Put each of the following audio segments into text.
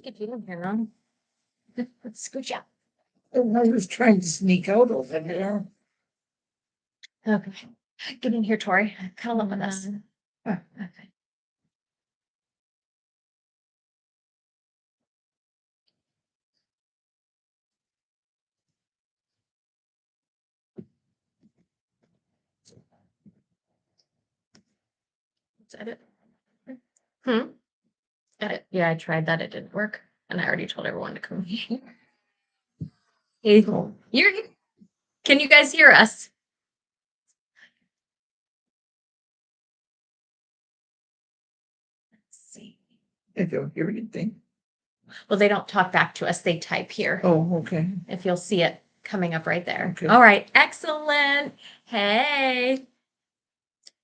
Get you in here now. Scooch out. I was trying to sneak out over there. Okay. Get in here, Tori. Cuddle up with us. Ah. Okay. Is that it? Got it. Yeah, I tried that. It didn't work. And I already told everyone to come. Hey, can you guys hear us? Let's see. I don't hear anything. Well, they don't talk back to us. They type here. Oh, okay. If you'll see it coming up right there. Okay. All right. Excellent. Hey.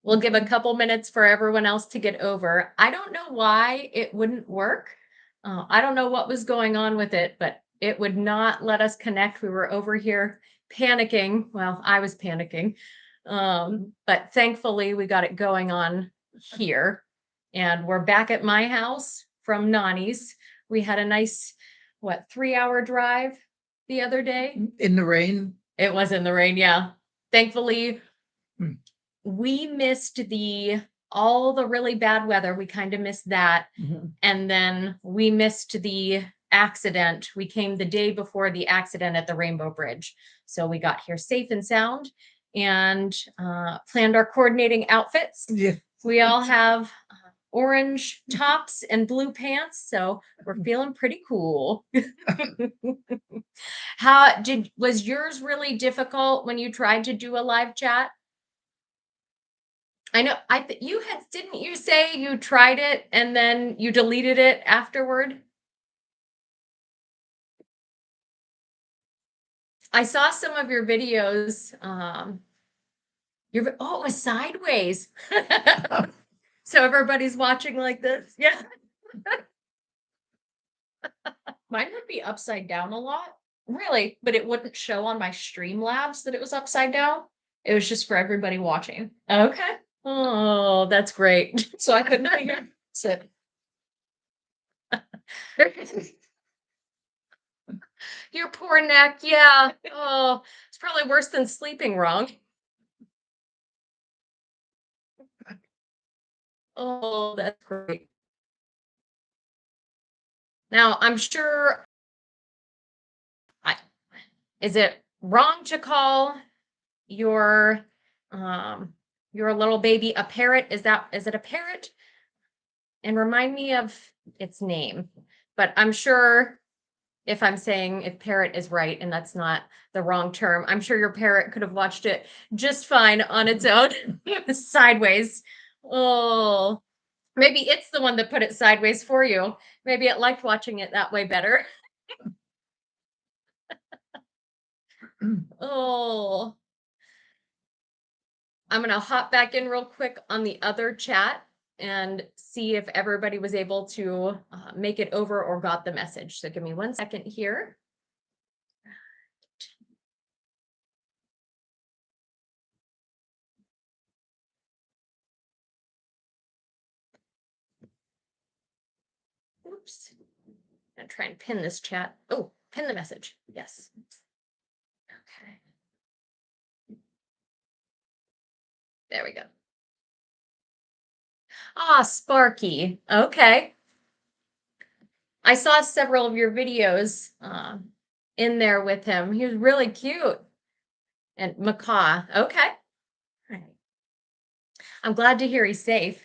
We'll give a couple minutes for everyone else to get over. I don't know why it wouldn't work. I don't know what was going on with it, but it would not let us connect. We were over here panicking. Well, I was panicking. But thankfully we got it going on here. And we're back at my house from Nani's. We had a nice, 3-hour drive the other day? In the rain? It was in the rain, yeah. Thankfully, Hmm. we missed all the really bad weather. We kind of missed that. Mhm. And then we missed the accident. We came the day before the accident at the Rainbow Bridge. So we got here safe and sound and planned our coordinating outfits. Yeah. We all have orange tops and blue pants, so we're feeling pretty cool. Was yours really difficult when you tried to do a live chat? I know didn't you say you tried it and then you deleted it afterward? I saw some of your videos. It was sideways. So everybody's watching like this. Yeah. Mine would be upside down a lot. Really, but it wouldn't show on my Streamlabs that it was upside down. It was just for everybody watching. Okay. Oh, that's great. So I couldn't figure sit. Your poor neck. Yeah. Oh, it's probably worse than sleeping wrong. Oh, that's great. Now, I'm sure is it wrong to call your little baby a parrot? Is it a parrot? And remind me of its name. But I'm sure if parrot is right and that's not the wrong term, I'm sure your parrot could have watched it just fine on its own, sideways. Oh, maybe it's the one that put it sideways for you. Maybe it liked watching it that way better. Oh, I'm going to hop back in real quick on the other chat and see if everybody was able to make it over or got the message. So give me 1 second here. Oops. I'm going to try and pin this chat. Oh, pin the message. Yes. Okay. There we go. Sparky. Okay. I saw several of your videos in there with him. He was really cute. And Macaw. Okay. All right. I'm glad to hear he's safe.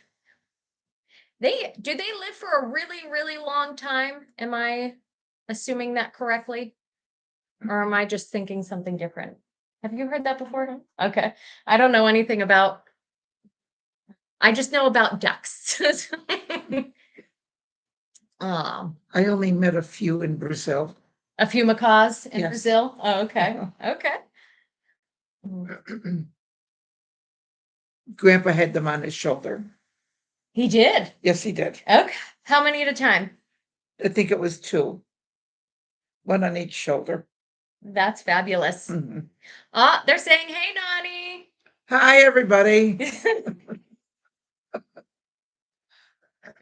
Do they live for a really, really long time? Am I assuming that correctly? Or am I just thinking something different? Have you heard that before? Okay. I don't know anything about, I just know about ducks. I only met a few in Brazil. A few macaws in Yes. Brazil? Oh, okay. Okay. Grandpa had them on his shoulder. He did? Yes, he did. Okay. How many at a time? I think it was 2. One on each shoulder. That's fabulous. Mhm. They're saying, hey, Nani. Hi, everybody.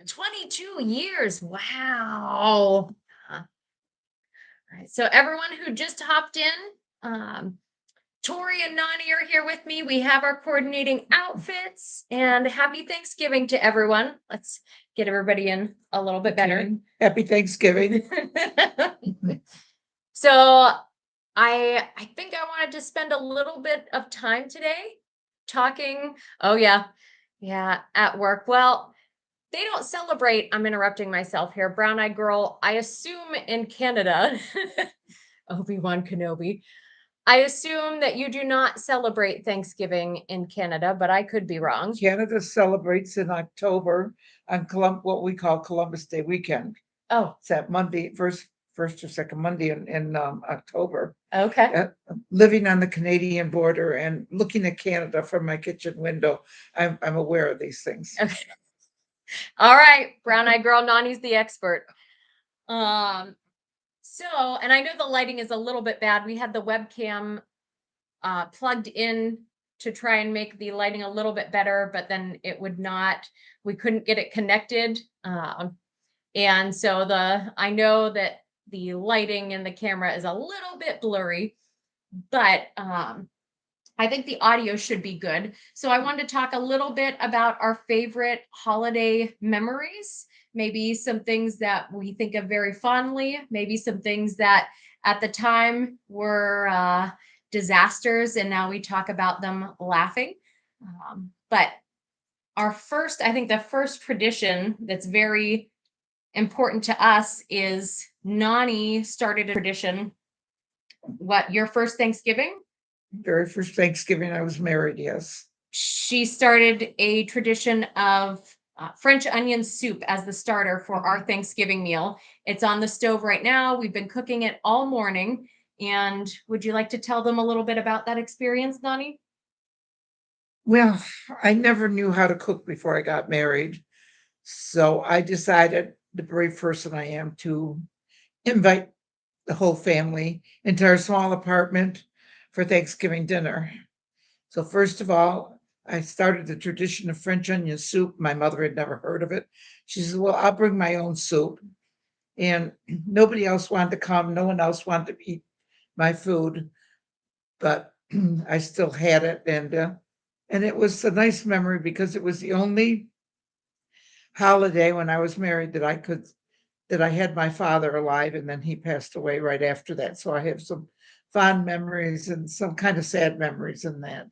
22 years. Wow. All right. So everyone who just hopped in, Tori and Nani are here with me. We have our coordinating outfits, and happy Thanksgiving to everyone. Let's get everybody in a little bit better. Okay. Happy Thanksgiving. So I think I wanted to spend a little bit of time today talking. Oh yeah. Yeah, at work. Well, they don't celebrate. I'm interrupting myself here. Brown Eyed Girl, I assume in Canada, Obi-Wan Kenobi. I assume that you do not celebrate Thanksgiving in Canada, but I could be wrong. Canada celebrates in October on what we call Columbus Day weekend. Oh, It's that Monday, first or second Monday in October. okay. Living on the Canadian border and looking at Canada from my kitchen window, I'm aware of these things. Okay. All right, Brown Eyed Girl, Nani's the expert. So, and I know the lighting is a little bit bad. We had the webcam plugged in to try and make the lighting a little bit better, but then it would not, we couldn't get it connected. And so I know that the lighting in the camera is a little bit blurry, but I think the audio should be good. So I wanted to talk a little bit about our favorite holiday memories, maybe some things that we think of very fondly, maybe some things that at the time were disasters, and now we talk about them laughing. But I think the first tradition that's very important to us is Nani started a tradition. What, your first Thanksgiving? Very first Thanksgiving I was married, yes. She started a tradition of French onion soup as the starter for our Thanksgiving meal. It's on the stove right now. We've been cooking it all morning. And would you like to tell them a little bit about that experience, Nani? Well, I never knew how to cook before I got married. So I decided, the brave person I am, to invite the whole family into our small apartment for Thanksgiving dinner. So first of all, I started the tradition of French onion soup. My mother had never heard of it. She said, well, I'll bring my own soup. And nobody else wanted to come. No one else wanted to eat my food, but I still had it. And it was a nice memory because it was the only holiday when I was married that I had my father alive, and then he passed away right after that. So I have some fond memories and some kind of sad memories in that.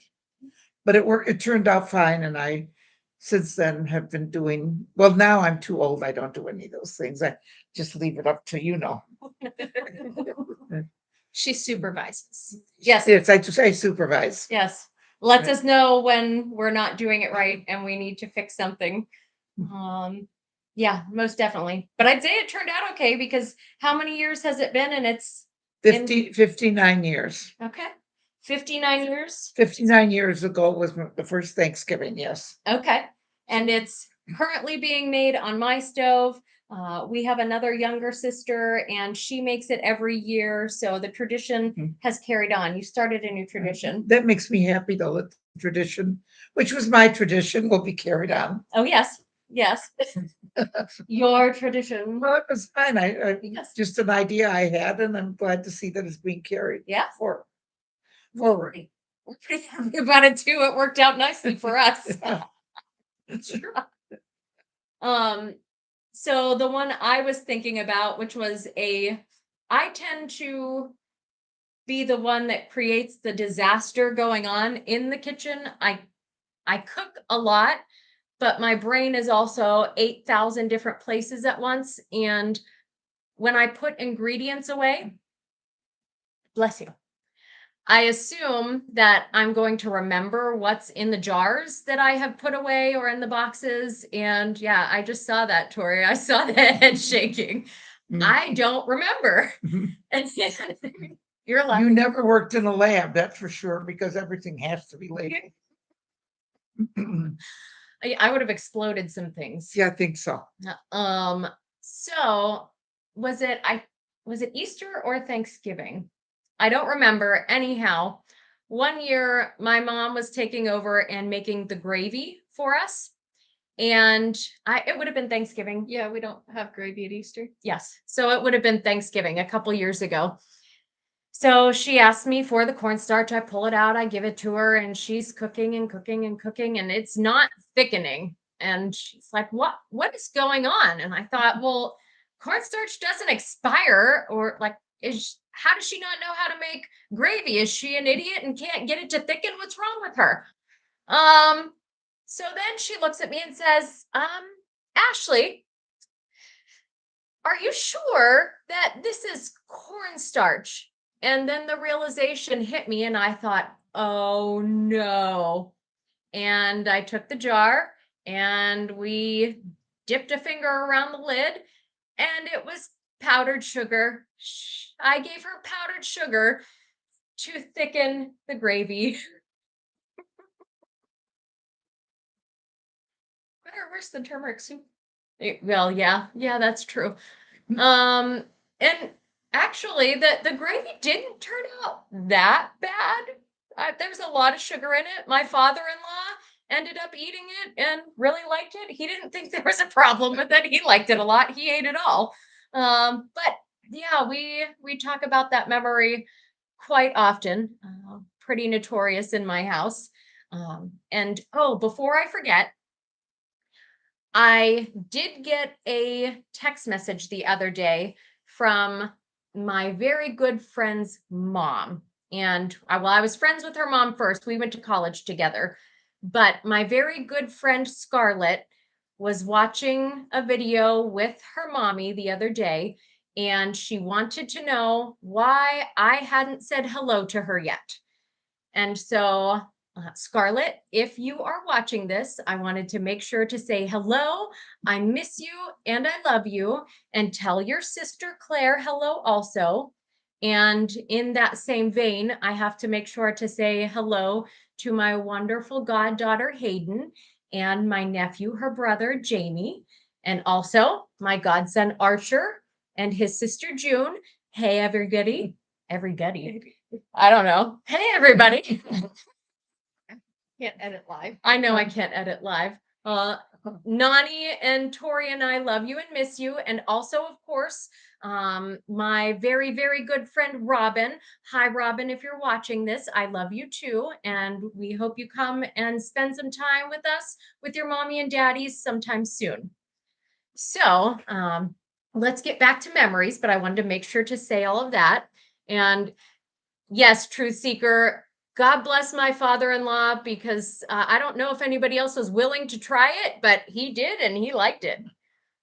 But it turned out fine, and I since then have been doing well. Now I'm too old. I don't do any of those things. I just leave it up to. She supervises. Yes. Yes, I supervise. Yes. Lets us know when we're not doing it right and we need to fix something. Yeah, most definitely. But I'd say it turned out okay, because how many years has it been? And it's 59 years. Okay. 59 years. 59 years ago was the first Thanksgiving, yes. Okay. And it's currently being made on my stove. We have another younger sister, and she makes it every year. So the tradition has carried on. You started a new tradition. That makes me happy, though, that the tradition, which was my tradition, will be carried on. Oh, yes. Yes. Your tradition. Well, it was fine. Yes. Just an idea I had, and I'm glad to see that it's being carried forward. We're pretty happy about it too. It worked out nicely for us. So the one I was thinking about, which was I tend to be the one that creates the disaster going on in the kitchen. I cook a lot, but my brain is also 8,000 different places at once. And when I put ingredients away, bless you, I assume that I'm going to remember what's in the jars that I have put away or in the boxes. And yeah, I just saw that, Tori. I saw the head shaking. I don't remember. And you're allowed. You never worked in a lab, that's for sure, because everything has to be labeled. I would have exploded some things. Yeah, I think so. So was it Easter or Thanksgiving? I don't remember. Anyhow, one year my mom was taking over and making the gravy for us. And it would have been Thanksgiving. Yeah, we don't have gravy at Easter. Yes. So it would have been Thanksgiving a couple years ago. So she asked me for the cornstarch. I pull it out, I give it to her, and she's cooking and cooking and cooking, and it's not thickening. And she's like, what is going on? And I thought, well, cornstarch doesn't expire, or like, how does she not know how to make gravy? Is she an idiot and can't get it to thicken? What's wrong with her? So then she looks at me and says, Ashley, are you sure that this is cornstarch? And then the realization hit me, and I thought, oh no. And I took the jar and we dipped a finger around the lid, and it was powdered sugar. I gave her powdered sugar to thicken the gravy. Better or worse than turmeric soup? Well, yeah, that's true. And actually, the gravy didn't turn out that bad. There's a lot of sugar in it. My father-in-law ended up eating it and really liked it. He didn't think there was a problem with it. He liked it a lot. He ate it all. But yeah, we talk about that memory quite often. Pretty notorious in my house. And oh, before I forget, I did get a text message the other day from my very good friend's mom. And I was friends with her mom first. We went to college together. But my very good friend Scarlett was watching a video with her mommy the other day, and she wanted to know why I hadn't said hello to her yet. And so Scarlett, if you are watching this, I wanted to make sure to say hello. I miss you and I love you. And tell your sister Claire hello also. And in that same vein, I have to make sure to say hello to my wonderful goddaughter Hayden and my nephew, her brother Jamie, and also my godson Archer and his sister June. Hey, everybody. Everybody. I don't know. Hey, everybody. Can't edit live. I know I can't edit live. Nani and Tori and I love you and miss you. And also, of course, my very, very good friend, Robin. Hi, Robin, if you're watching this, I love you too. And we hope you come and spend some time with us, with your mommy and daddies sometime soon. So let's get back to memories, but I wanted to make sure to say all of that. And yes, Truth Seeker, God bless my father-in-law, because I don't know if anybody else was willing to try it, but he did and he liked it.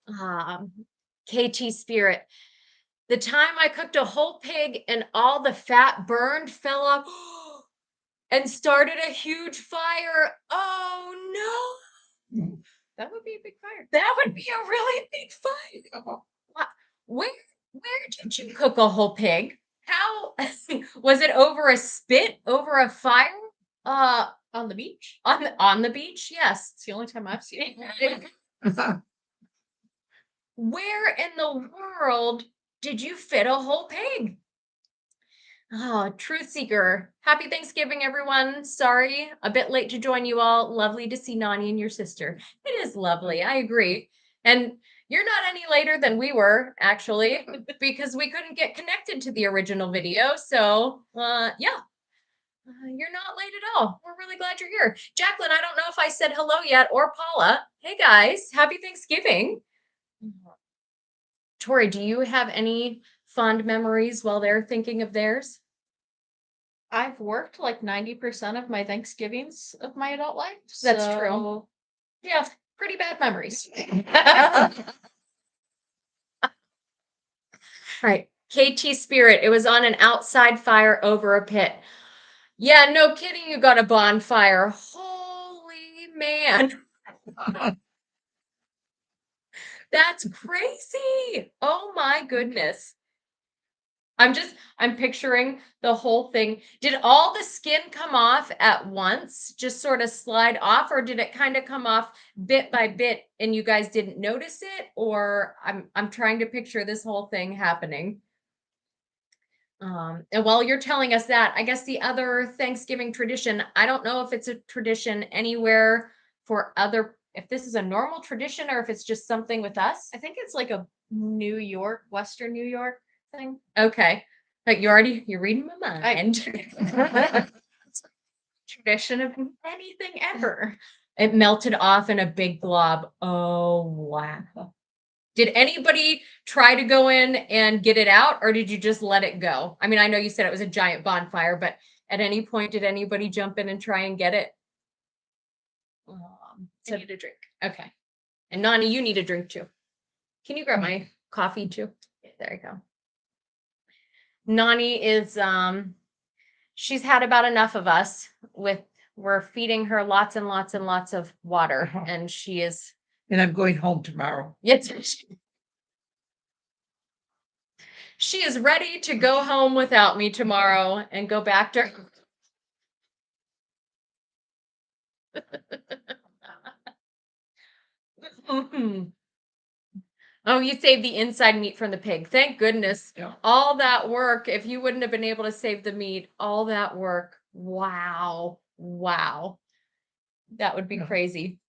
KT Spirit, the time I cooked a whole pig and all the fat burned, fell off, and started a huge fire. Oh no. That would be a big fire. That would be a really big fire. Where did you cook a whole pig? How was it? Over a spit, over a fire? On the beach. On the beach? Yes. It's the only time I've seen it. Where in the world did you fit a whole pig? Oh, Truth Seeker. Happy Thanksgiving, everyone. Sorry, a bit late to join you all. Lovely to see Nani and your sister. It is lovely. I agree. And you're not any later than we were, actually, because we couldn't get connected to the original video. So, yeah, you're not late at all. We're really glad you're here. Jacqueline, I don't know if I said hello yet, or Paula. Hey, guys. Happy Thanksgiving. Tori, do you have any fond memories while they're thinking of theirs? I've worked like 90% of my Thanksgivings of my adult life. That's true. Yeah, pretty bad memories. Right. KT Spirit, it was on an outside fire over a pit. Yeah, no kidding, you got a bonfire. Holy man. That's crazy. Oh my goodness. I'm picturing the whole thing. Did all the skin come off at once, just sort of slide off, or did it kind of come off bit by bit and you guys didn't notice it? Or I'm trying to picture this whole thing happening. And while you're telling us that, I guess the other Thanksgiving tradition, I don't know if it's a tradition anywhere for other if this is a normal tradition or if it's just something with us. I think it's like a New York, Western New York thing. Okay. Like you're reading my mind. Tradition of anything ever. It melted off in a big glob. Oh, wow. Did anybody try to go in and get it out, or did you just let it go? I mean, I know you said it was a giant bonfire, but at any point, did anybody jump in and try and get it? I So, need a drink. okay. And Nani, you need a drink too. Can you grab my coffee too? There you go. Nani is, she's had about enough of us we're feeding her lots and lots and lots of water, and she is. And I'm going home tomorrow. Yes. She is ready to go home without me tomorrow and go back to. Oh, you saved the inside meat from the pig. Thank goodness. Yeah. All that work, if you wouldn't have been able to save the meat, all that work. Wow. Wow. That would be Yeah. crazy.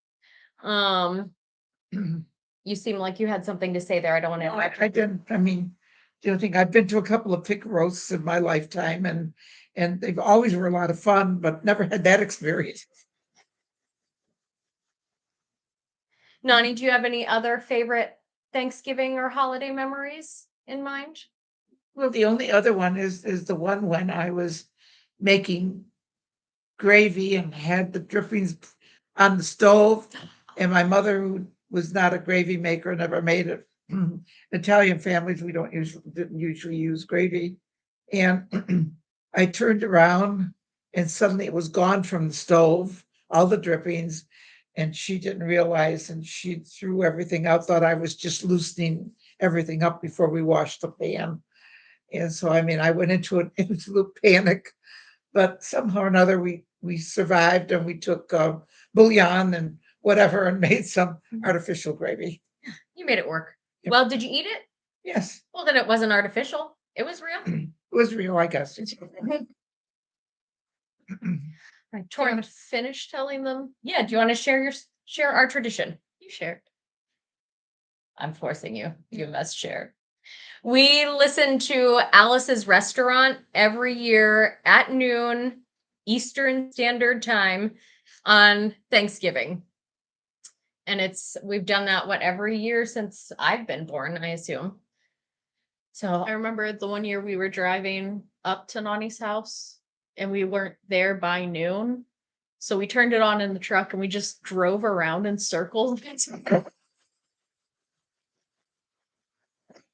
You seem like you had something to say there. I don't want to No, interrupt. I didn't. I mean, the only thing, I've been to a couple of pig roasts in my lifetime, and they've always were a lot of fun, but never had that experience. Nani, do you have any other favorite Thanksgiving or holiday memories in mind? Well, the only other one is the one when I was making gravy and had the drippings on the stove, and my mother, who was not a gravy maker, never made it. Italian families, didn't usually use gravy. And I turned around and suddenly it was gone from the stove, all the drippings, and she didn't realize, and she threw everything out, thought I was just loosening everything up before we washed the pan. And so, I mean, I went into an absolute panic, but somehow or another we survived, and we took bouillon and whatever and made some artificial gravy. You made it work. Yep. Well, did you eat it? Yes, Well, then it wasn't artificial. It was real. it was real, I guess. Right, Do you want Tori, to finish telling them? yeah, do you want to share our tradition? You shared. I'm forcing you. You must share. We listen to Alice's Restaurant every year at noon Eastern Standard Time on Thanksgiving. And we've done that every year since I've been born, I assume. So I remember the one year we were driving up to Nani's house and we weren't there by noon. So we turned it on in the truck and we just drove around in circles.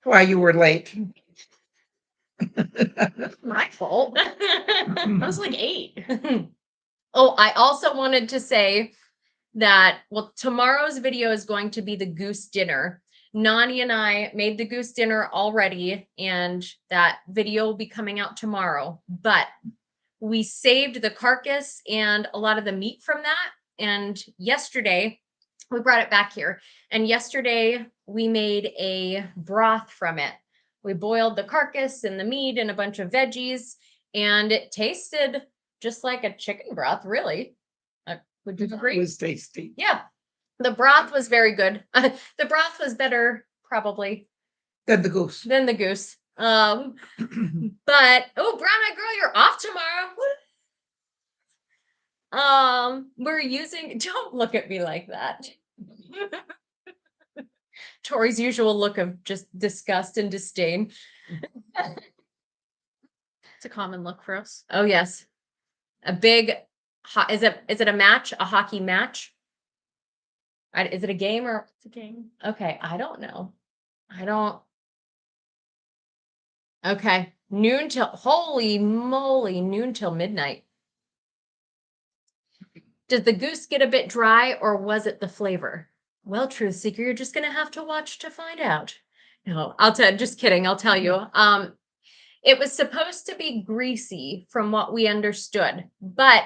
Why you were late. My fault. I was like 8. Oh, I also wanted to say that, well, tomorrow's video is going to be the goose dinner. Nani and I made the goose dinner already, and that video will be coming out tomorrow. But we saved the carcass and a lot of the meat from that. And yesterday, we brought it back here. And yesterday, we made a broth from it. We boiled the carcass and the meat and a bunch of veggies, and it tasted just like a chicken broth, really. Would you It agree? was tasty. Yeah. The broth was very good. The broth was better, probably, Then the goose. than the goose. But oh, Brown Eyed Girl, you're off tomorrow. We're using. Don't look at me like that. Tori's usual look of just disgust and disdain. It's a common look for us. Oh yes, a big. Is it a match? A hockey match? Is it a game or? It's a game. Okay, I don't know. Okay, holy moly, noon till midnight. Did the goose get a bit dry, or was it the flavor? Well, Truth Seeker, you're just gonna have to watch to find out. No, just kidding, I'll tell you. It was supposed to be greasy from what we understood, but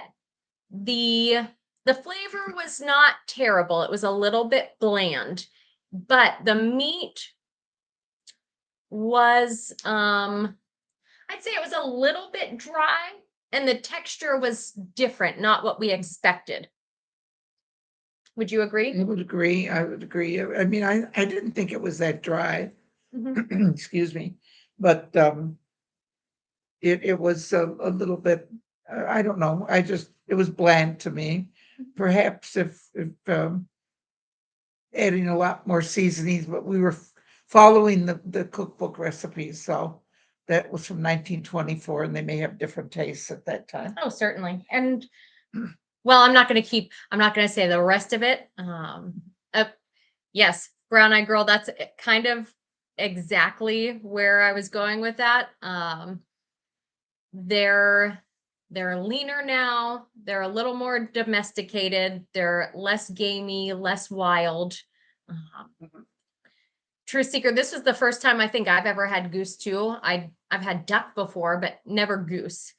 the flavor was not terrible. It was a little bit bland, but the meat was I'd say it was a little bit dry, and the texture was different, not what we expected. Would you agree? I would agree. I would agree. I mean, I didn't think it was that dry. Mhm. Excuse me. But it was a little bit, I don't know. It was bland to me. Perhaps if adding a lot more seasonings, but we were following the cookbook recipes. So that was from 1924, and they may have different tastes at that time. Oh, certainly. And well, I'm not going to say the rest of it. Uh, yes, Brown Eyed Girl, that's kind of exactly where I was going with that. They're they're leaner now. They're a little more domesticated. They're less gamey, less wild. Um, True Seeker, this was the first time I think I've ever had goose too. I've had duck before, but never goose.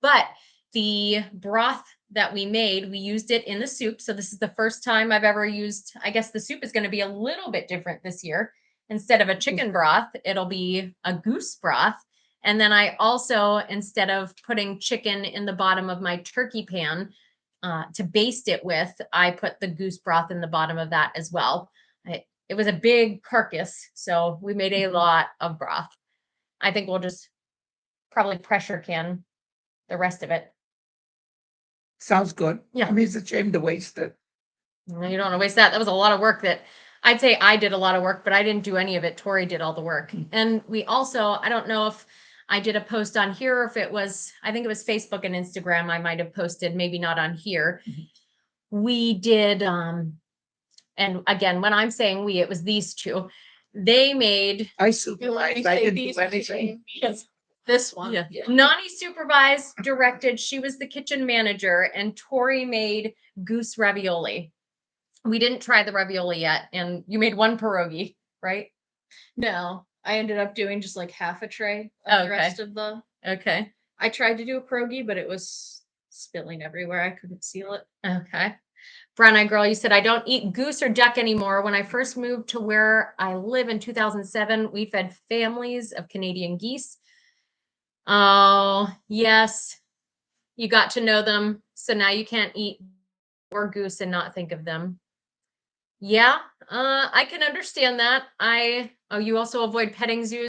But the broth that we made, we used it in the soup. So this is the first time I've ever used, I guess the soup is going to be a little bit different this year. Instead of a chicken broth, it'll be a goose broth. And then I also, instead of putting chicken in the bottom of my turkey pan to baste it with, I put the goose broth in the bottom of that as well. It was a big carcass, so we made a lot of broth. I think we'll just probably pressure can the rest of it. Sounds good. Yeah. I mean, it's a shame to waste it. No, you don't want to waste that. That was a lot of work that I'd say I did a lot of work, but I didn't do any of it. Tori did all the work. And we also, I don't know if I did a post on here or if it was, I think it was Facebook and Instagram I might have posted, maybe not on here. We did and again, when I'm saying we, it was these two. They made I supervised. I didn't do anything. This one. yeah. Nani supervised, directed. She was the kitchen manager, and Tori made goose ravioli. We didn't try the ravioli yet, and you made one pierogi, right? No, I ended up doing just like half a tray of the rest of the. Okay. I tried to do a pierogi, but it was spilling everywhere. I couldn't seal it. Okay. Brown Eyed Girl, you said, I don't eat goose or duck anymore. When I first moved to where I live in 2007, we fed families of Canadian geese. Oh, yes. You got to know them. So now you can't eat or goose and not think of them. Yeah, I can understand that. You also avoid petting zoos.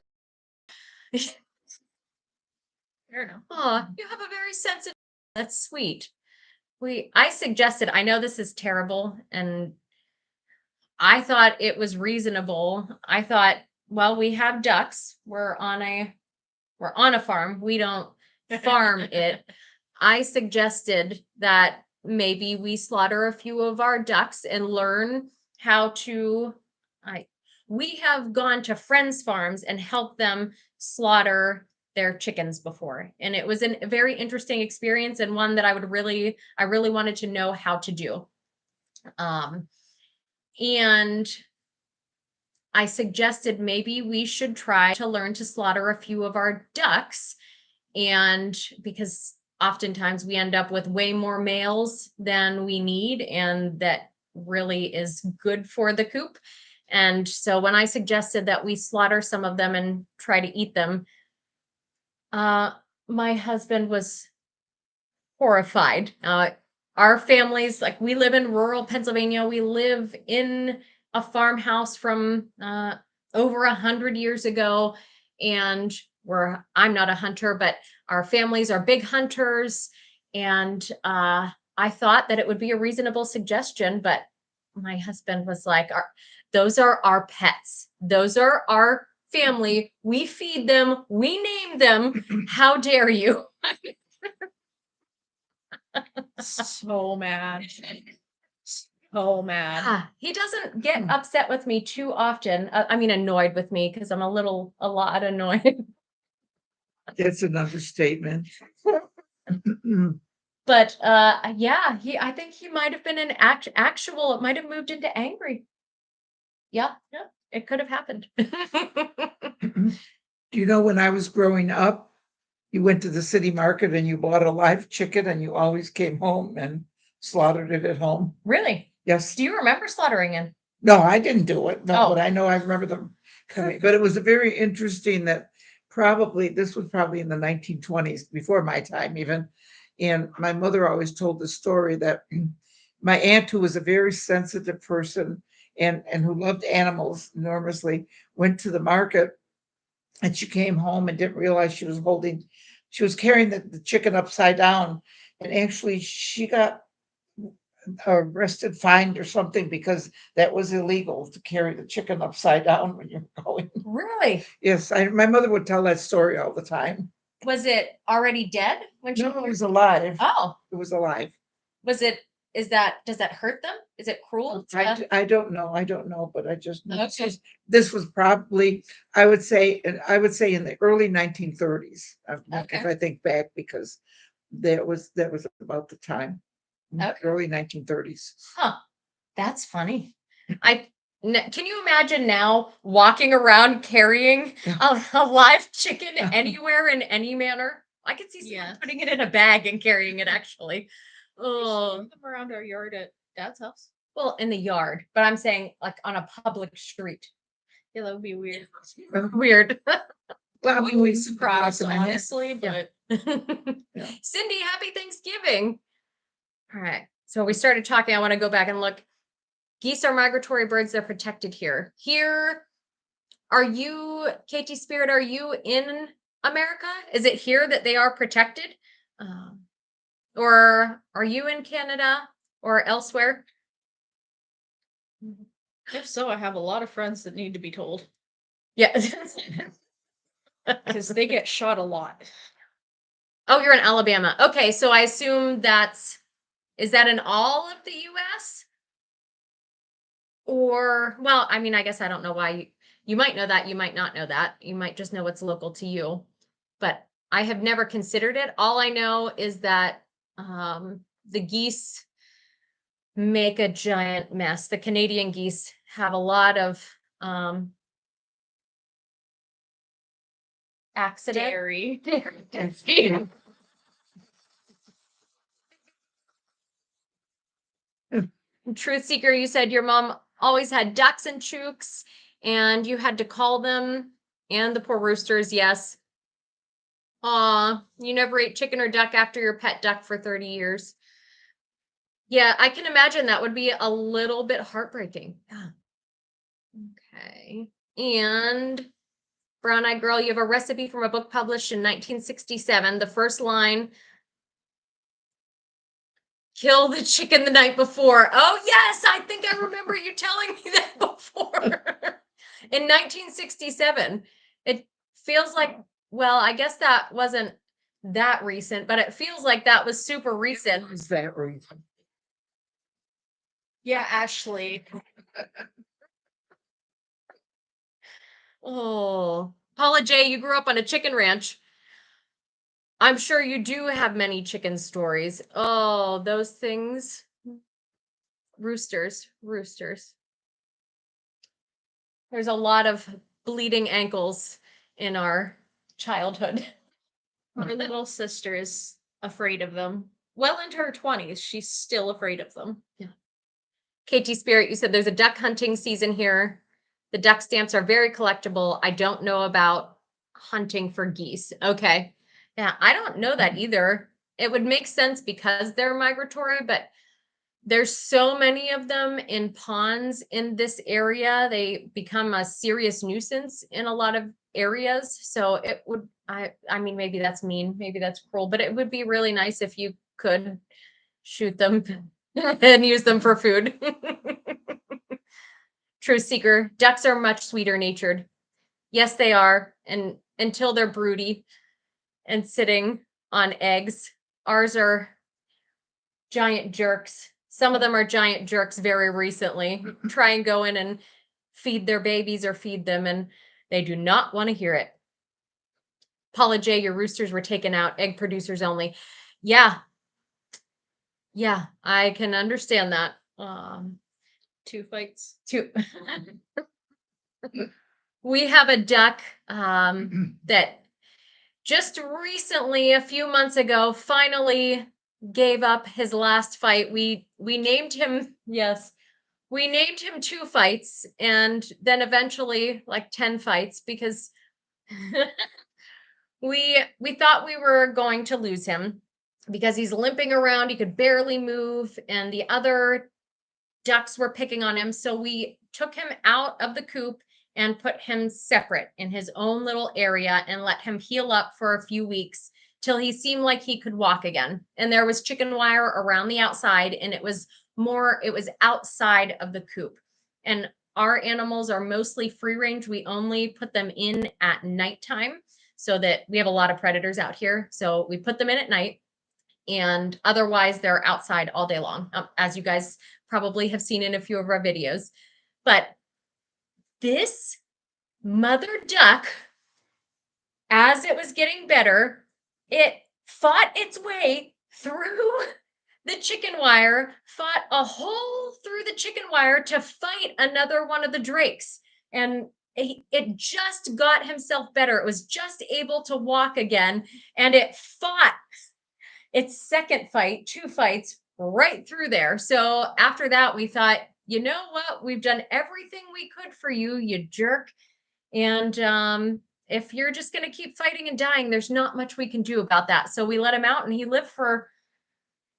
Fair enough. Oh, you have a very sensitive, that's sweet. I suggested, I know this is terrible, and I thought it was reasonable. I thought, well, we have ducks. We're on a farm. We don't farm it. I suggested that maybe we slaughter a few of our ducks and learn how to. We have gone to friends' farms and helped them slaughter their chickens before, and it was a very interesting experience and one that I really wanted to know how to do. And I suggested maybe we should try to learn to slaughter a few of our ducks, and because oftentimes we end up with way more males than we need, and that really is good for the coop. And so when I suggested that we slaughter some of them and try to eat them, my husband was horrified. Our families, like, we live in rural Pennsylvania. We live in a farmhouse from over 100 years ago, and I'm not a hunter, but our families are big hunters. And I thought that it would be a reasonable suggestion, but my husband was like, those are our pets. Those are our family. We feed them. We name them. How dare you? So mad. So mad. He doesn't get upset with me too often. I mean, annoyed with me because I'm a lot annoyed. That's an understatement. But yeah, I think he might have been an actual. It might have moved into angry. Yeah, it could have happened. Do you know when I was growing up, you went to the city market and you bought a live chicken and you always came home and slaughtered it at home? Really? Yes. Do you remember slaughtering it? No, I didn't do it. No, Oh. but I know I remember them coming. But it was a very interesting that this was probably in the 1920s, before my time even. And my mother always told the story that my aunt, who was a very sensitive person and who loved animals enormously, went to the market and she came home and didn't realize she was carrying the chicken upside down. And actually she got arrested, fined or something because that was illegal to carry the chicken upside down when you're going. Really? Yes, my mother would tell that story all the time. Was it already dead when she? No, it was alive. Oh, It was alive. was it? Does that hurt them? Is it cruel? I don't know, but I just know Okay. this was probably, I would say in the early 1930s. Okay. If I think back, because that was about the time, Okay. early 1930s. Huh. That's funny. Can you imagine now walking around carrying a live chicken anywhere in any manner? I could see someone Yeah. putting it in a bag and carrying it actually. Oh, Oh, them around our yard at Dad's house. well, in the yard, but I'm saying like on a public street. Yeah, that would be weird. Weird. Well, We would surprise, in my head. honestly, Yeah. but Yeah. Cindy, happy Thanksgiving. All right. So we started talking. I want to go back and look. Geese are migratory birds. They're protected here. Here, are you, KT Spirit, are you in America? Is it here that they are protected? Or are you in Canada or elsewhere? If so, I have a lot of friends that need to be told Yeah. because they get shot a lot. Oh, you're in Alabama. Okay, so I assume is that in all of the US? Or, well, I mean, I guess I don't know why you might know that, you might not know that. You might just know what's local to you. But I have never considered it. All I know is that the geese make a giant mess. The Canadian geese have a lot of accident. Dairy. Truth Seeker, you said your mom always had ducks and chooks and you had to call them, and the poor roosters. Yes. Aw, you never ate chicken or duck after your pet duck for 30 years. Yeah, I can imagine that would be a little bit heartbreaking. Yeah. Okay. And Brown Eyed Girl, you have a recipe from a book published in 1967. The first line, kill the chicken the night before. Oh, yes, I think I remember you telling me that before. In 1967. It feels like, well, I guess that wasn't that recent, but it feels like that was super recent. Is that reason? Yeah, Ashley. Oh, Paula J., you grew up on a chicken ranch. I'm sure you do have many chicken stories. Oh, those things. Roosters. There's a lot of bleeding ankles in our childhood. My little sister is afraid of them. Well into her 20s, she's still afraid of them. KT Spirit, you said there's a duck hunting season here. The duck stamps are very collectible. I don't know about hunting for geese. Okay. Yeah, I don't know that either. It would make sense because they're migratory, but there's so many of them in ponds in this area. They become a serious nuisance in a lot of areas. So it would, I mean, maybe that's mean, maybe that's cruel, but it would be really nice if you could shoot them and use them for food. Truth Seeker, ducks are much sweeter natured. Yes, they are. And until they're broody and sitting on eggs, ours are giant jerks. Some of them are giant jerks very recently. Try and go in and feed their babies or feed them, and they do not want to hear it. Paula J., your roosters were taken out, egg producers only. Yeah. Yeah, I can understand that. 2 fights. We have a duck that just recently, a few months ago, finally gave up his last fight. We named him, yes, we named him 2 fights, and then eventually like 10 fights, because we thought we were going to lose him. because he's limping around. He could barely move, and the other ducks were picking on him. So we took him out of the coop and put him separate in his own little area and let him heal up for a few weeks till he seemed like he could walk again. And there was chicken wire around the outside, and it was outside of the coop. And our animals are mostly free range. We only put them in at nighttime so that we have a lot of predators out here. So we put them in at night, and otherwise they're outside all day long, as you guys probably have seen in a few of our videos. But this mother duck, as it was getting better, it fought its way through the chicken wire, fought a hole through the chicken wire to fight another one of the drakes. And it just got himself better. It was just able to walk again, and it fought its second fight, 2 fights right through there. So after that, we thought, you know what? We've done everything we could for you, you jerk. And if you're just going to keep fighting and dying, there's not much we can do about that. So we let him out, and he lived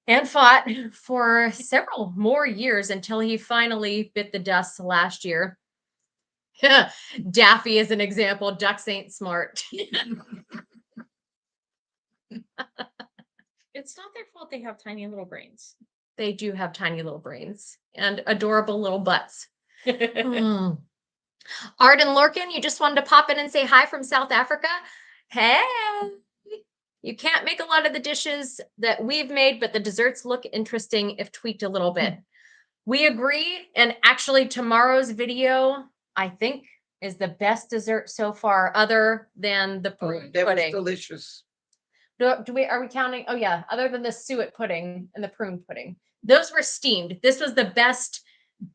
and fought for several more years until he finally bit the dust last year. Daffy is an example. Ducks ain't smart. It's not their fault they have tiny little brains. They do have tiny little brains and adorable little butts. Mm. Arden Lorcan, you just wanted to pop in and say hi from South Africa. Hey, you can't make a lot of the dishes that we've made, but the desserts look interesting if tweaked a little bit. We agree. And actually, tomorrow's video, I think, is the best dessert so far, other than the prune That was pudding. delicious. Are we counting? Oh yeah, other than the suet pudding and the prune pudding. Those were steamed. This was the best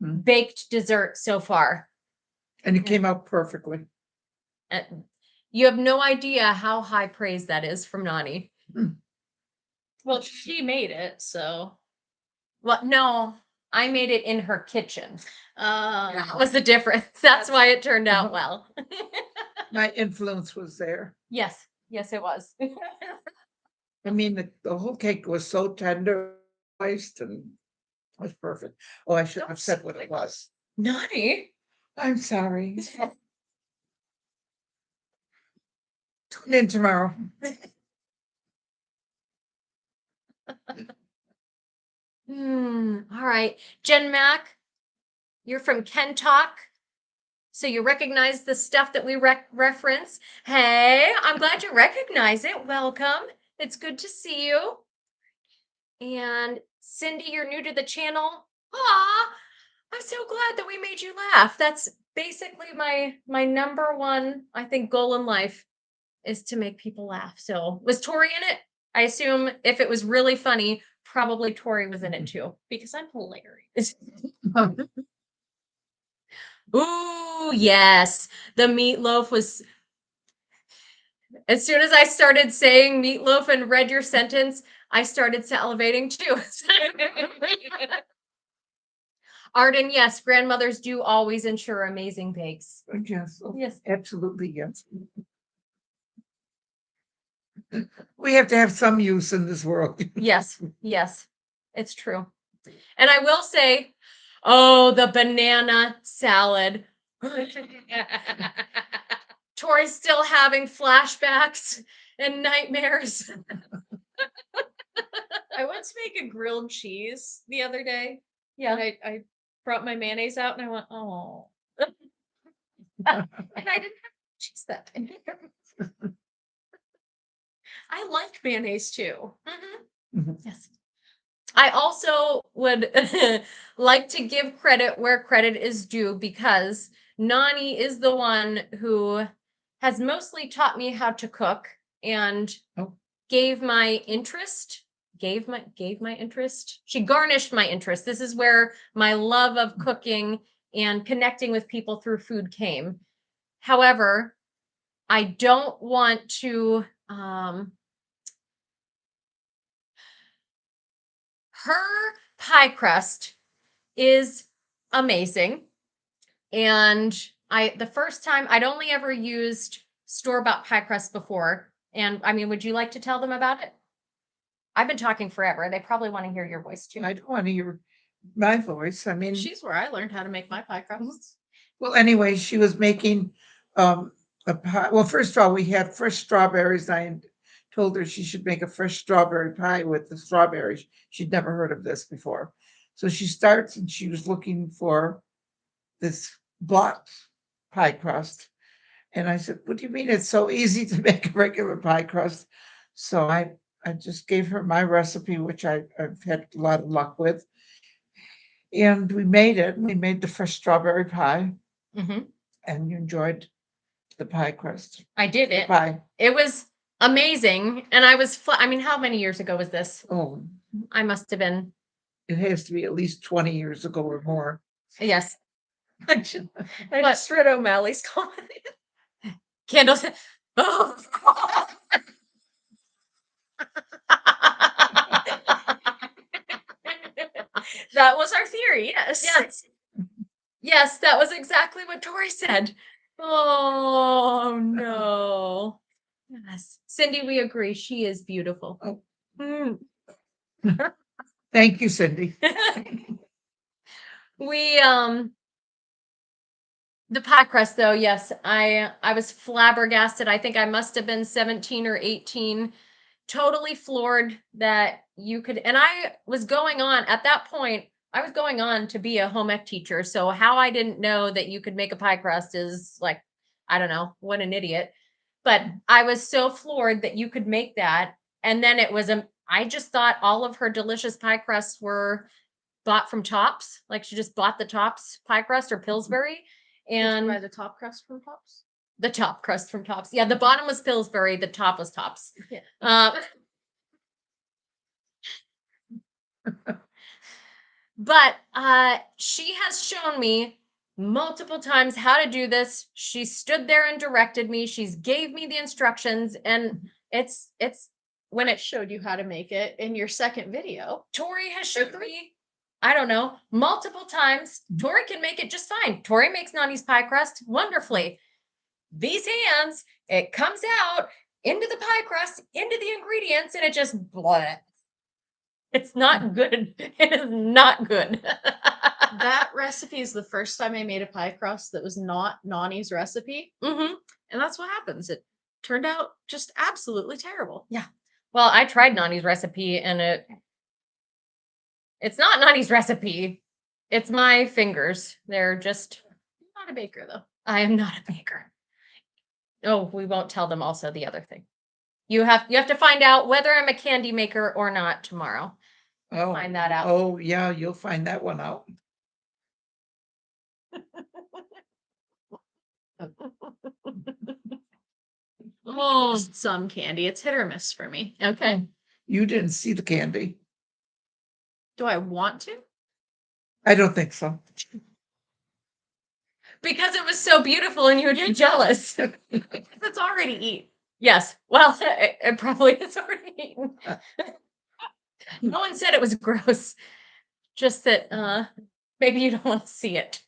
Mhm. baked dessert so far. And it came out perfectly. You have no idea how high praise that is from Nani. Well, she made it, so. Well, no, I made it in her kitchen. That Uh, was the difference. That's why it turned out well. My influence was there. Yes, it was. I mean, the whole cake was so tender, moist, and it was perfect. Oh, I should have said what it was. Nani. I'm sorry. Tune in tomorrow. All right. Jen Mack, you're from Ken Talk. So you recognize the stuff that we reference. Hey, I'm glad you recognize it. Welcome. It's good to see you. And Cindy, you're new to the channel. Aw, I'm so glad that we made you laugh. That's basically my number one, I think, goal in life is to make people laugh. So was Tori in it? I assume if it was really funny, probably Tori was in it too. because I'm hilarious. Ooh, yes. The meatloaf was. As soon as I started saying meatloaf and read your sentence, I started salivating too. Arden, yes, grandmothers do always ensure amazing bakes. Yes, Yes. absolutely, yes. We have to have some use in this world. Yes, it's true. And I will say, oh, the banana salad. Tori's still having flashbacks and nightmares. I went to make a grilled cheese the other day. Yeah. And I brought my mayonnaise out and I went, oh. And I didn't have cheese that day. I like mayonnaise too. Mhm. Yes. I also would like to give credit where credit is due, because Nani is the one who has mostly taught me how to cook and Oh. gave my interest. Gave my interest. She garnished my interest. This is where my love of cooking and connecting with people through food came. However, I don't want to her pie crust is amazing. And the first time I'd only ever used store-bought pie crust before. And I mean, would you like to tell them about it? I've been talking forever. They probably want to hear your voice too. I don't want to hear my voice. I mean, She's where I learned how to make my pie crusts. well, anyway, she was making a pie. Well, first of all, we had fresh strawberries. I told her she should make a fresh strawberry pie with the strawberries. She'd never heard of this before. So she starts and she was looking for this block pie crust. And I said, what do you mean it's so easy to make a regular pie crust? So I just gave her my recipe, which I've had a lot of luck with. And we made it. We made the fresh strawberry pie, Hmm. and you enjoyed the pie crust. I did The it. pie. It was amazing. And I was, I mean, how many years ago was this? Oh, I must have been, it has to be at least 20 years ago or more. yes. I just read O'Malley's comment. Candles. Oh. That was our theory, yes. Yes. Yes, that was exactly what Tori said. Oh no. Yes. Cindy, we agree. She is beautiful. Oh. Mm. Thank you, Cindy. We the pie crust though, yes, I was flabbergasted. I think I must have been 17 or 18, totally floored that you could, and I was going on at that point, I was going on to be a home ec teacher. So how I didn't know that you could make a pie crust is like, I don't know, what an idiot. But I was so floored that you could make that. And then it was I just thought all of her delicious pie crusts were bought from Tops. Like she just bought the Tops pie crust or Pillsbury. Did you And buy the top crust from Tops? the top crust from Tops. Yeah, the bottom was Pillsbury, the top was Tops. Yeah. But she has shown me multiple times how to do this. She stood there and directed me. She's gave me the instructions, and it's when It it showed you how to make it in your second video. Tori has showed me, I don't know, multiple times. Tori can make it just fine. Tori makes Nani's pie crust wonderfully. These hands, it comes out into the pie crust, into the ingredients, and it just blah. It's not good. It is not good. That recipe is the first time I made a pie crust that was not Nani's recipe. Hmm. And that's what happens. It turned out just absolutely terrible. Well, I tried Nani's recipe and it's not Nani's recipe. It's my fingers. They're just, I'm not a baker though. I am not a baker. Oh, we won't tell them also the other thing. You have to find out whether I'm a candy maker or not tomorrow. Oh, Find that out. oh, yeah, you'll find that one out. Oh, Some candy. It's hit or miss for me. okay. You didn't see the candy. Do I want to? I don't think so. Because it was so beautiful and you would be jealous. It's already eaten. Yes. Well, it probably is already eaten. No one said it was gross. Just that maybe you don't want to see it.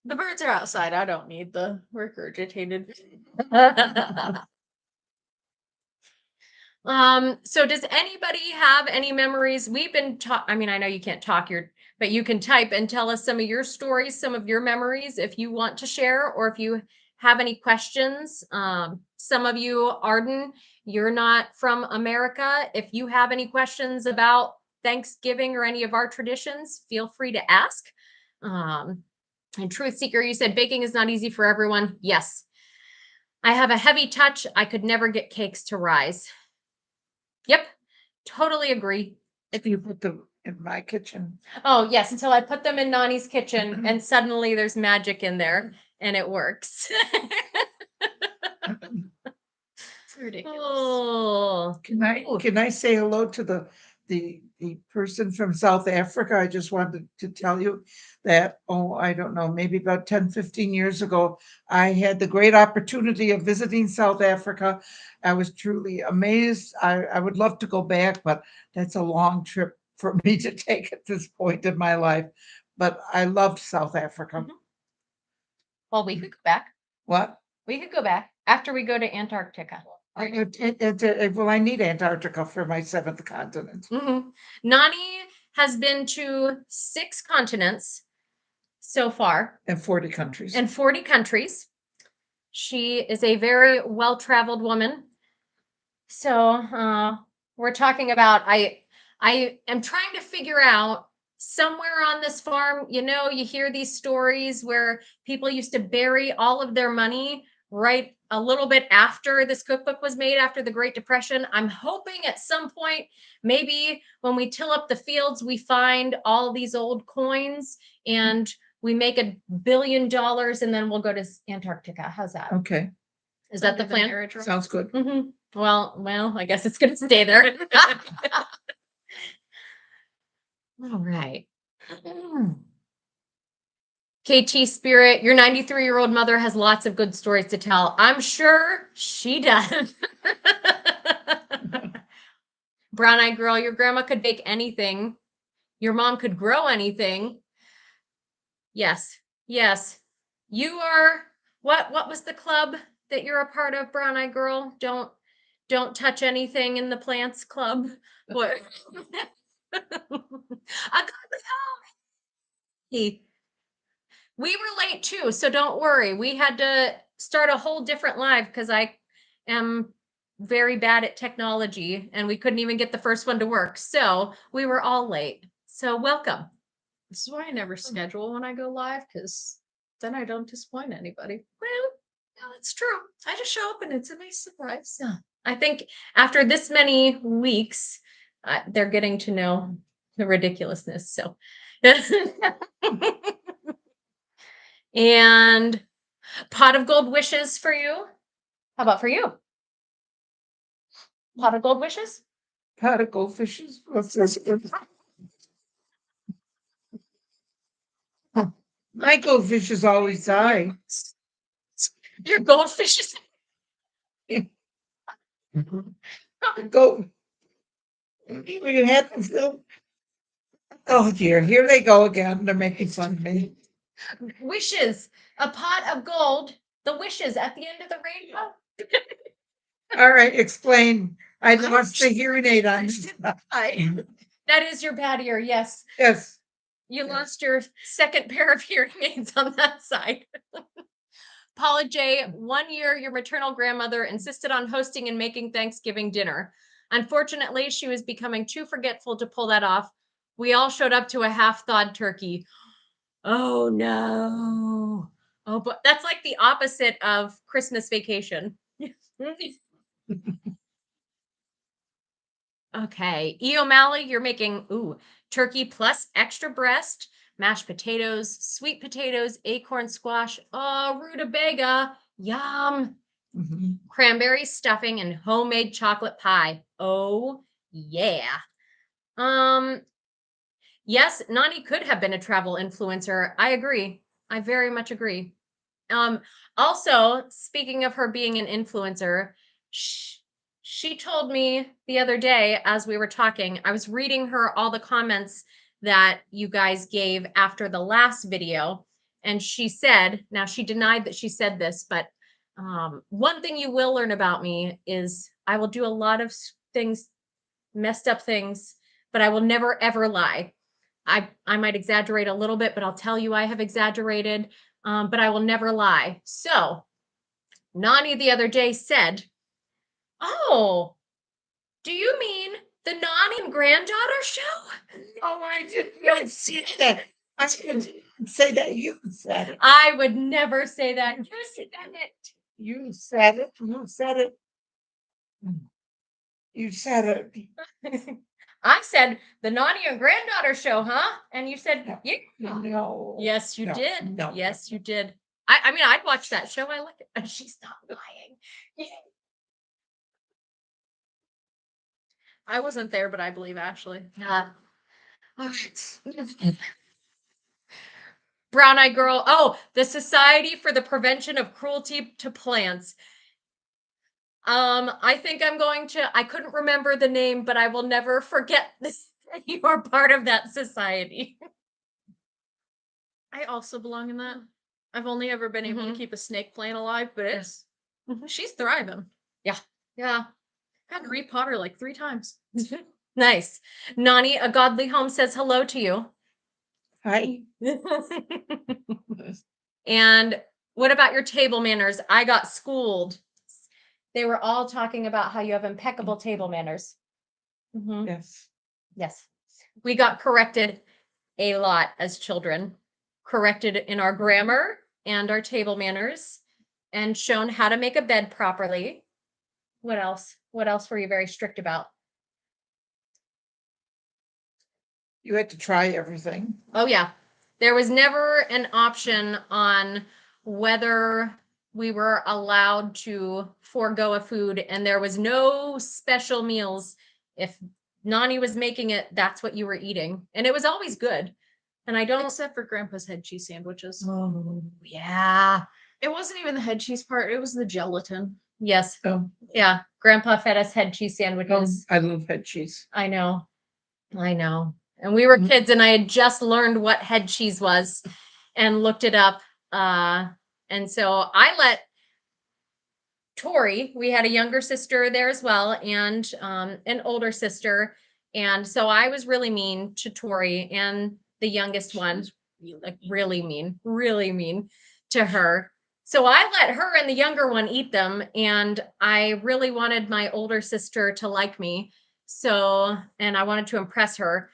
The birds are outside. I don't need the regurgitated. So does anybody have any memories? We've been I mean, I know you can't talk but you can type and tell us some of your stories, some of your memories if you want to share, or if you have any questions. Some of you, Arden, you're not from America. If you have any questions about Thanksgiving or any of our traditions, feel free to ask. And Truth Seeker, you said baking is not easy for everyone. Yes. I have a heavy touch. I could never get cakes to rise. Yep, totally agree. If you put them in my kitchen, Oh, yes, until I put them in Nani's kitchen and suddenly there's magic in there and it works. It's ridiculous. Oh, can I say hello to the person from South Africa? I just wanted to tell you that, oh, I don't know, maybe about 10, 15 years ago, I had the great opportunity of visiting South Africa. I was truly amazed. I would love to go back, but that's a long trip for me to take at this point in my life. But I loved South Africa. Mhm. Well, we could go back. What? We could go back after we go to Antarctica. Well, I need Antarctica for my seventh continent. Nani has been to 6 continents so far And 40 countries. and 40 countries. She is a very well-traveled woman. So we're talking about I am trying to figure out somewhere on this farm, you hear these stories where people used to bury all of their money right a little bit after this cookbook was made, after the Great Depression. I'm hoping at some point, maybe when we till up the fields, we find all these old coins and we make $1 billion and then we'll go to Antarctica. How's that? Okay, Is that the Under plan? marriage roll. sounds good. Well, I guess it's gonna stay there. All right. KT Spirit, your 93-year-old mother has lots of good stories to tell. I'm sure she does. Brown Eyed Girl, your grandma could bake anything. Your mom could grow anything. Yes. You are what was the club that you're a part of, Brown Eyed Girl? Don't touch anything in the plants club. What? A godly home. We were late too, so don't worry. We had to start a whole different live because I am very bad at technology and we couldn't even get the first one to work. So we were all late. So welcome. This is why I never schedule when I go live, because then I don't disappoint anybody. Well, yeah, that's true. I just show up and it's a nice surprise. Yeah. I think after this many weeks, they're getting to know the ridiculousness. So, and pot of gold wishes for you. How about for you? Pot of gold wishes? Pot of goldfishes. What's this? My goldfishes always die. Your goldfishes. Go. You had to fill. Oh dear, here they go again. They're making fun of me. Wishes. A pot of gold. The wishes at the end of the rainbow. All right, explain. I lost the hearing aid on. That is your bad ear. Yes. Yes. You Yeah. lost your second pair of hearing aids on that side. Paula J., 1 year, your maternal grandmother insisted on hosting and making Thanksgiving dinner. Unfortunately, she was becoming too forgetful to pull that off. We all showed up to a half-thawed turkey. Oh no. Oh, but that's like the opposite of Christmas Vacation. Okay. E. O'Malley, you're making turkey plus extra breast, mashed potatoes, sweet potatoes, acorn squash, rutabaga, yum, Mhm. cranberry stuffing, and homemade chocolate pie. Oh yeah. Yes, Nani could have been a travel influencer. I agree. I very much agree. Also, speaking of her being an influencer, she told me the other day as we were talking, I was reading her all the comments that you guys gave after the last video. And she said, now she denied that she said this, but one thing you will learn about me is I will do a lot of things, messed up things, but I will never ever lie. I might exaggerate a little bit, but I'll tell you I have exaggerated, but I will never lie. So Nani the other day said, "Oh, do you mean the Nani and granddaughter show?" Oh, I didn't see that. I didn't say that. You said it. I would never say that. You said it. You said it. You said it. You said it. I said the Nani and granddaughter show, huh? And you said, yeah. No. Yes, you No, did. no. Yes, you did. I mean, I'd watch that show. I like it. And she's not lying. I wasn't there, but I believe Ashley. All right. Brown Eyed Girl. Oh, the Society for the Prevention of Cruelty to Plants. I think I couldn't remember the name, but I will never forget this. You are part of that society. I also belong in that. I've only ever been able to keep a snake plant alive, but Yes. she's thriving. Yeah. Yeah. Had to read Potter like 3 times. Nice. Nani, a godly home says hello to you. Hi. And what about your table manners? I got schooled. They were all talking about how you have impeccable table manners. Mhm. Yes. Yes. We got corrected a lot as children, corrected in our grammar and our table manners, and shown how to make a bed properly. What else? What else were you very strict about? You had to try everything. Oh, yeah. There was never an option on whether we were allowed to forego a food, and there was no special meals. If Nani was making it, that's what you were eating. And it was always good. And I don't. Except for Grandpa's head cheese sandwiches. Oh, yeah. It wasn't even the head cheese part, it was the gelatin. Yes. Oh, Yeah. Grandpa fed us head cheese oh, sandwiches. I love head cheese. I know. I know. And we were Mhm. kids, and I had just learned what head cheese was and looked it up. And so I let Tori, we had a younger sister there as well, and an older sister. And so I was really mean to Tori and the youngest one, like really mean to her. So I let her and the younger one eat them, and I really wanted my older sister to like me. So, and I wanted to impress her.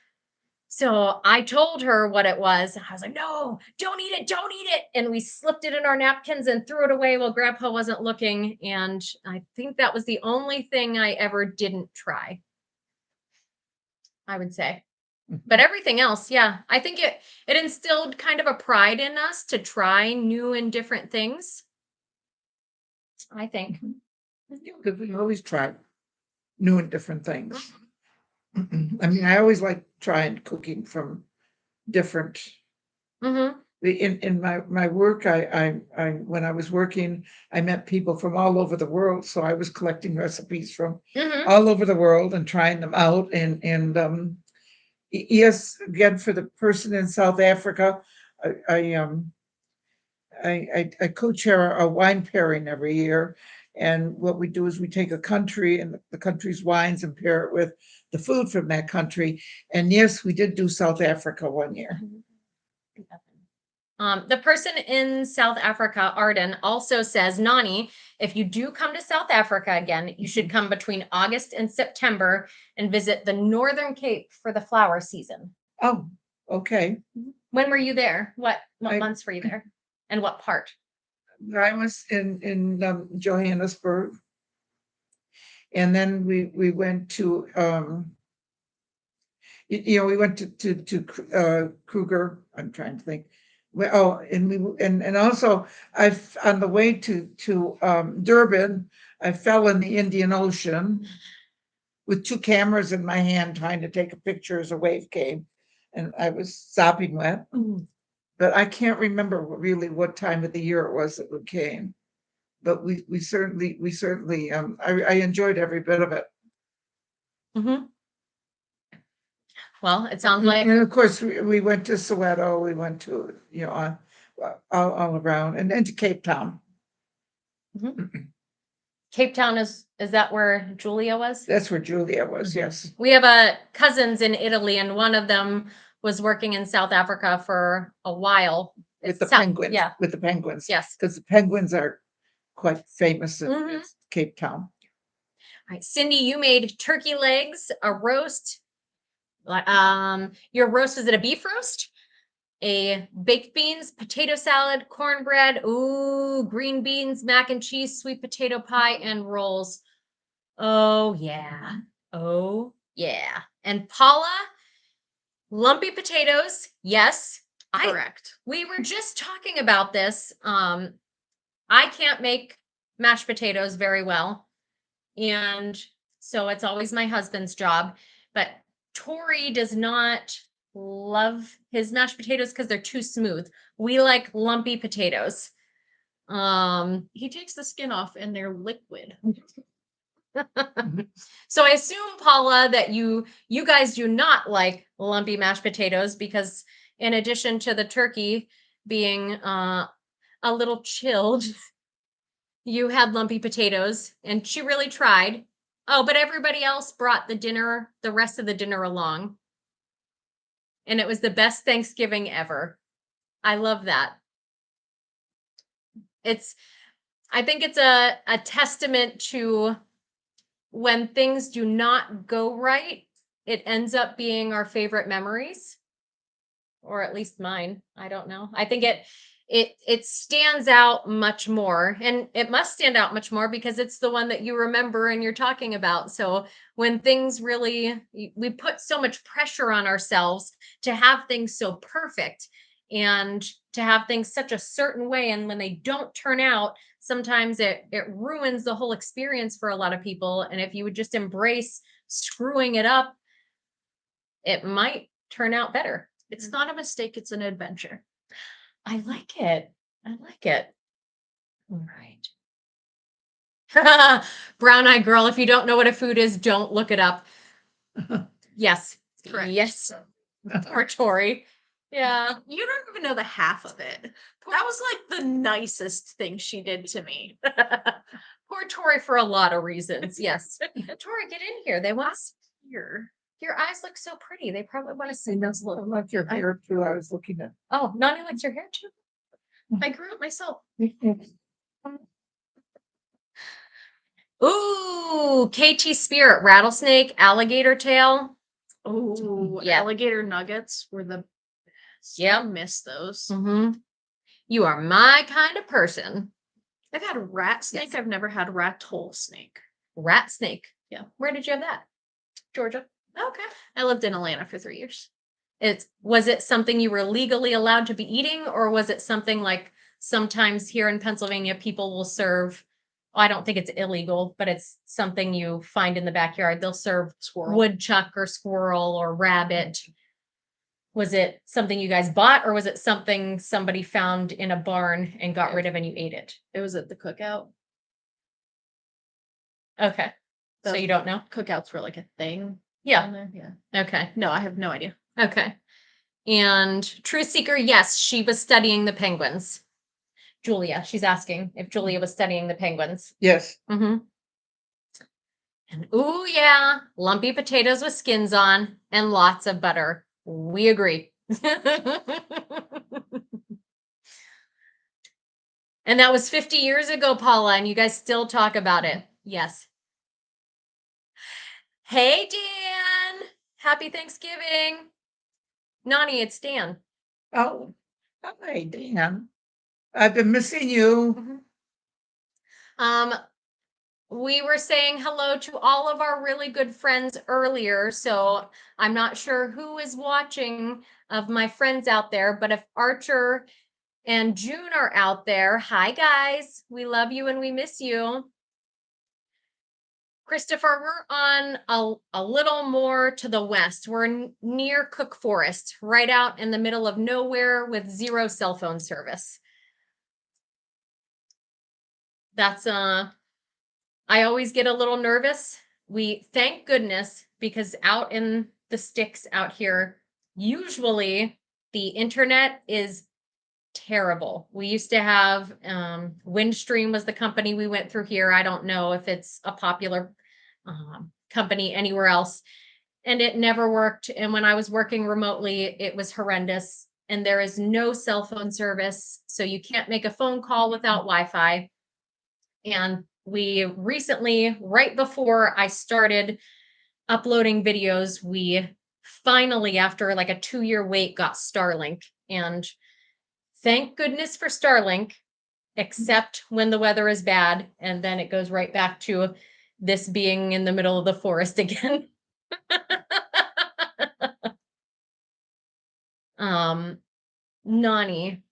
So I told her what it was. I was like, no, don't eat it, don't eat it. And we slipped it in our napkins and threw it away while Grandpa wasn't looking. And I think that was the only thing I ever didn't try, I would say. But everything else, yeah, I think it instilled kind of a pride in us to try new and different things. I think. Because we always try new and different things. I mean, I always like trying cooking from different. Mm-hmm. In my work, I when I was working, I met people from all over the world. So I was collecting recipes from Mm-hmm. all over the world and trying them out. Yes, again, for the person in South Africa, I co-chair a wine pairing every year. And what we do is we take a country and the country's wines and pair it with the food from that country. And yes, we did do South Africa one year. The person in South Africa, Arden, also says, Nani, if you do come to South Africa again, you should come between August and September and visit the Northern Cape for the flower season. Oh, okay. When were you there? What I- months were you there? And what part? I was in Johannesburg, and then we went to we went to Kruger. I'm trying to think. And also on the way to Durban, I fell in the Indian Ocean with 2 cameras in my hand trying to take a picture as a wave came, and I was sopping wet. But I can't remember really what time of the year it was that we came. But we certainly I enjoyed every bit of it. Mm-hmm. Well, it sounds like And of course, we went to Soweto, we went to, all around, and to Cape Town. Cape Town is that where Julia was? That's where Julia was, yes. We have cousins in Italy, and one of them was working in South Africa for a while. With the South- penguins, Yeah. with the penguins. Yes. Because the penguins are quite famous in Mhm. Cape Town. All right, Cindy, you made turkey legs, a roast. Your roast, is it a beef roast? A baked beans, potato salad, cornbread, ooh, green beans, mac and cheese, sweet potato pie, and rolls. Oh yeah. Oh yeah. And Paula, lumpy potatoes. Yes. Correct. We were just talking about this. I can't make mashed potatoes very well. And so it's always my husband's job. But Tori does not love his mashed potatoes because they're too smooth. We like lumpy potatoes. He takes the skin off and they're liquid. So I assume, Paula, that you guys do not like lumpy mashed potatoes because in addition to the turkey being a little chilled, you had lumpy potatoes, and she really tried. Oh, but everybody else brought the rest of the dinner along. And it was the best Thanksgiving ever. I love that. I think it's a testament to when things do not go right, it ends up being our favorite memories, or at least mine. I don't know. I think it stands out much more, and it must stand out much more because it's the one that you remember and you're talking about. So when things really, we put so much pressure on ourselves to have things so perfect and to have things such a certain way, and when they don't turn out, sometimes it ruins the whole experience for a lot of people. And if you would just embrace screwing it up, it might turn out better. It's not a mistake, it's an adventure. I like it. I like it. All right. Brown eyed girl, if you don't know what a food is, don't look it up. Yes. Correct. Yes. Poor Tori. Yeah. You don't even know the half of it. That was like the nicest thing she did to me. Poor Tori for a lot of reasons. Yes. Tori, get in here. They want to see Here. your eyes look so pretty. They probably want to see those I little. love your hair too. I was looking at. Oh, Nani likes your hair too. I grew it myself. Ooh, KT Spirit, rattlesnake, alligator tail. Oh, Yeah. alligator nuggets were the best. Yep. I miss those. Mm-hmm. You are my kind of person. I've had rat snake. Yes. I've never had rattle snake. Rat snake. Yeah. Where did you have that? Georgia. Okay. I lived in Atlanta for 3 years. Was it something you were legally allowed to be eating, or was it something like sometimes here in Pennsylvania people will serve, I don't think it's illegal, but it's something you find in the backyard. They'll serve Squirrel. woodchuck or squirrel or rabbit. Was it something you guys bought, or was it something somebody found in a barn and got rid of and you ate it? It was at the cookout. Okay. So The you don't know? Cookouts were like a thing. Yeah. down there. Yeah. Okay. No, I have no idea. Okay. And Truth Seeker, yes, she was studying the penguins. Julia, she's asking if Julia was studying the penguins. Yes. Mm-hmm. And ooh, yeah, lumpy potatoes with skins on and lots of butter. We agree. And that was 50 years ago, Paula, and you guys still talk about it. Yes. Hey, Dan. Happy Thanksgiving. Nani, it's Dan. Oh, hi, Dan. I've been missing you. We were saying hello to all of our really good friends earlier, so I'm not sure who is watching of my friends out there, but if Archer and June are out there, hi guys, we love you and we miss you. Christopher, we're on a little more to the west. We're near Cook Forest, right out in the middle of nowhere with zero cell phone service. That's I always get a little nervous. We thank goodness, because out in the sticks out here, usually the internet is terrible. We used to have Windstream was the company we went through here. I don't know if it's a popular company anywhere else, and it never worked. And when I was working remotely, it was horrendous. And there is no cell phone service, so you can't make a phone call without Wi-Fi. And we recently, right before I started uploading videos, we finally, after like a 2-year wait, got Starlink. And thank goodness for Starlink, except when the weather is bad. And then it goes right back to this being in the middle of the forest again. Nani,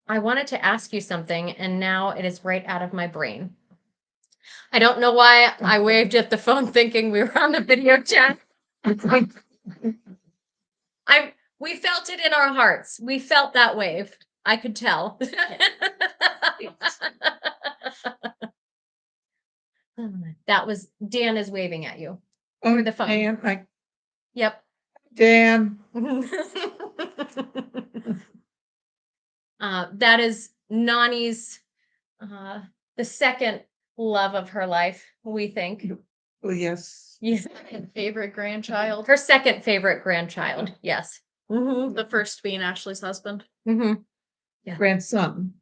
I wanted to ask you something, and now it is right out of my brain. I don't know why I waved at the phone thinking we were on the video chat. We felt it in our hearts. We felt that wave. I could tell. That was Dan is waving at you. Over the phone. Dan, Yep. Dan. That is Nani's the second love of her life, we think. Well, yes. Yes. Favorite grandchild. Her second favorite grandchild. Yes. Mm-hmm. The first being Ashley's husband. Mm-hmm. Grandson.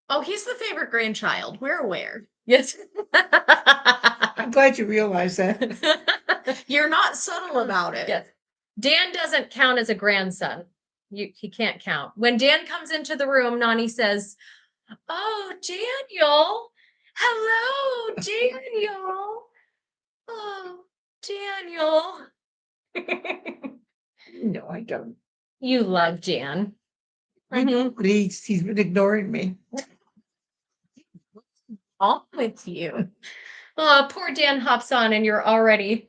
Oh, he's the favorite grandchild. We're aware. Yes. I'm glad you realize that. You're not subtle about it. Yes. Dan doesn't count as a grandson. He can't count. When Dan comes into the room, Nani says, "Oh, Daniel. Hello, Daniel. Oh, Daniel." No, I don't. You love Dan. I know, but he's been ignoring me. All with you. Oh, poor Dan hops on and you're already.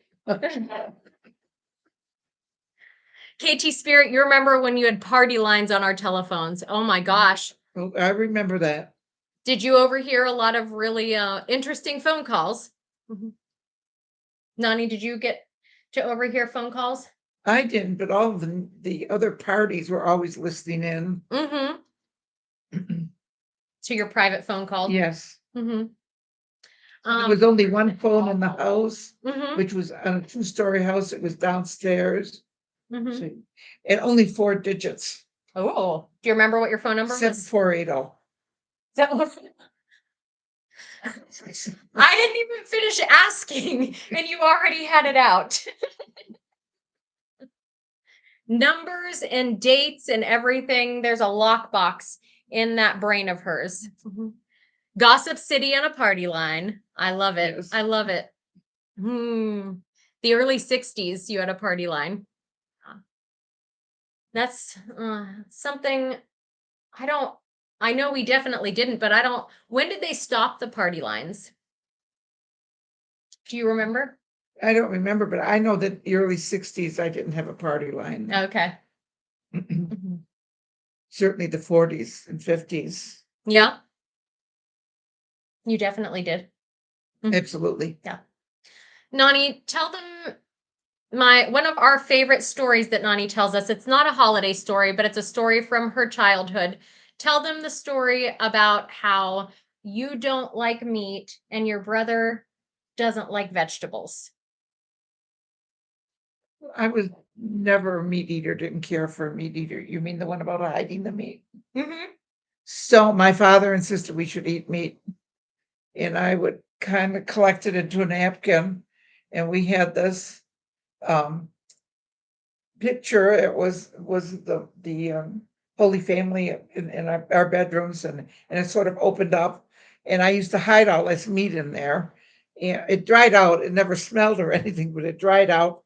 KT Spirit, you remember when you had party lines on our telephones? Oh my gosh. Oh, I remember that. Did you overhear a lot of really interesting phone calls? Nani, did you get to overhear phone calls? I didn't, but all of the other parties were always listening in. Mm-hmm. To your private phone call? Yes. Mm-hmm. There was only one phone in the house, Mm-hmm. which was on a 2-story house. It was downstairs. Mm-hmm. So, and only 4 digits. Oh, do you remember what your phone number was? 7480. That was. I didn't even finish asking, and you already had it out. Numbers and dates and everything. There's a lockbox in that brain of hers. Gossip City on a party line. I love it. Yes. I love it. The early 60s, you had a party line. That's something I know we definitely didn't, but when did they stop the party lines? Do you remember? I don't remember, but I know that the early 60s, I didn't have a party line. Okay. Certainly the 40s and 50s. Yeah. You definitely did. Absolutely. Yeah. Nani, tell them one of our favorite stories that Nani tells us. It's not a holiday story, but it's a story from her childhood. Tell them the story about how you don't like meat and your brother doesn't like vegetables. I was never a meat eater, didn't care for a meat eater. You mean the one about hiding the meat? Mm-hmm. So my father insisted we should eat meat. And I would kind of collect it into a napkin. And we had this picture. It was the Holy Family in our bedrooms, and it sort of opened up. And I used to hide all this meat in there. And it dried out. It never smelled or anything, but it dried out.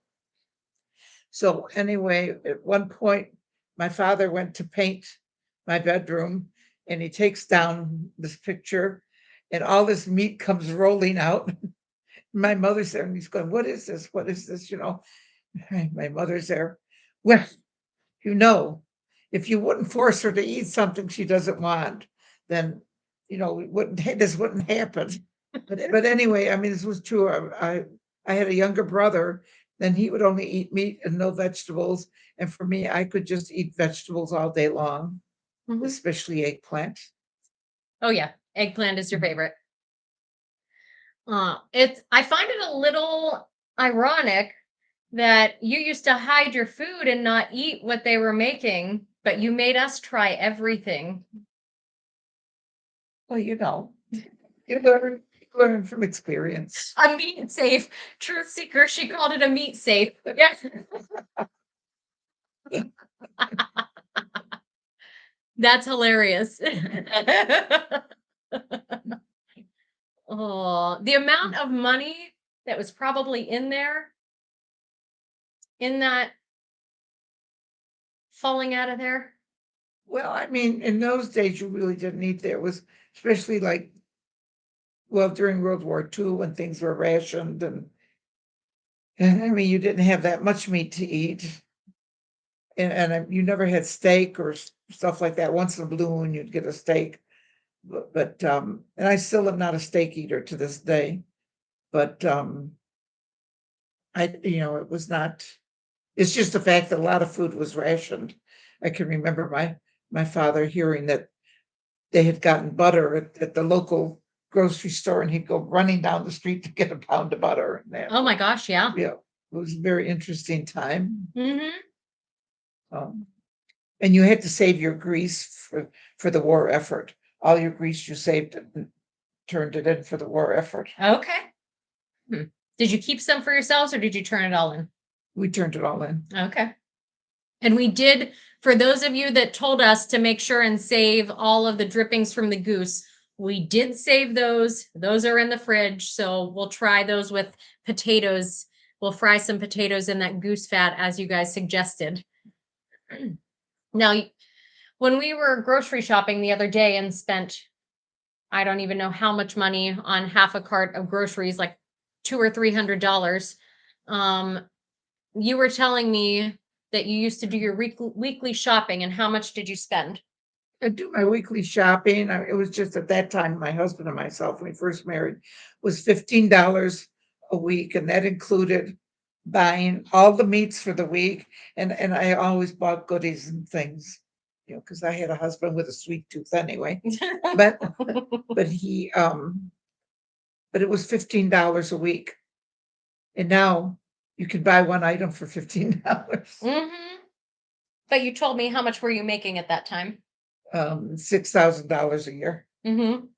So anyway, at one point, my father went to paint my bedroom, and he takes down this picture, and all this meat comes rolling out. My mother's there, and he's going, "What is this? What is this?" My mother's there. Well, if you wouldn't force her to eat something she doesn't want, then this wouldn't happen. But anyway, I mean, this was true. I had a younger brother, then he would only eat meat and no vegetables. And for me, I could just eat vegetables all day long, especially eggplant. Oh yeah, eggplant is your favorite. I find it a little ironic that you used to hide your food and not eat what they were making, but you made us try everything. Well, you learn from experience. A meat safe. Truth seeker, she called it a meat safe. Yeah. That's hilarious. Oh, the amount of money that was probably in that falling out of there. Well, I mean, in those days, you really didn't eat there. It was especially during World War II when things were rationed, and I mean, you didn't have that much meat to eat. And you never had steak or stuff like that. Once in a blue moon, you'd get a steak. But and I still am not a steak eater to this day. But it was not. It's just the fact that a lot of food was rationed. I can remember my father hearing that they had gotten butter at the local grocery store, and he'd go running down the street to get a pound of butter. And that, Oh my gosh, yeah. yeah, it was a very interesting time. Hmm. And you had to save your grease for the war effort. All your grease you saved and turned it in for the war effort. Okay. Did you keep some for yourselves or did you turn it all in? We turned it all in. Okay. And we did, for those of you that told us to make sure and save all of the drippings from the goose, we did save those. Those are in the fridge. So we'll try those with potatoes. We'll fry some potatoes in that goose fat as you guys suggested. Now, when we were grocery shopping the other day and spent, I don't even know how much money on half a cart of groceries, like $200 or $300. You were telling me that you used to do your weekly shopping, and how much did you spend? I do my weekly shopping. It was just at that time, my husband and myself, when we first married, was $15 a week, and that included buying all the meats for the week. And I always bought goodies and things, because I had a husband with a sweet tooth anyway. But but he but it was $15 a week. And now you can buy one item for $15. But you told me, how much were you making at that time? $6,000 a year, And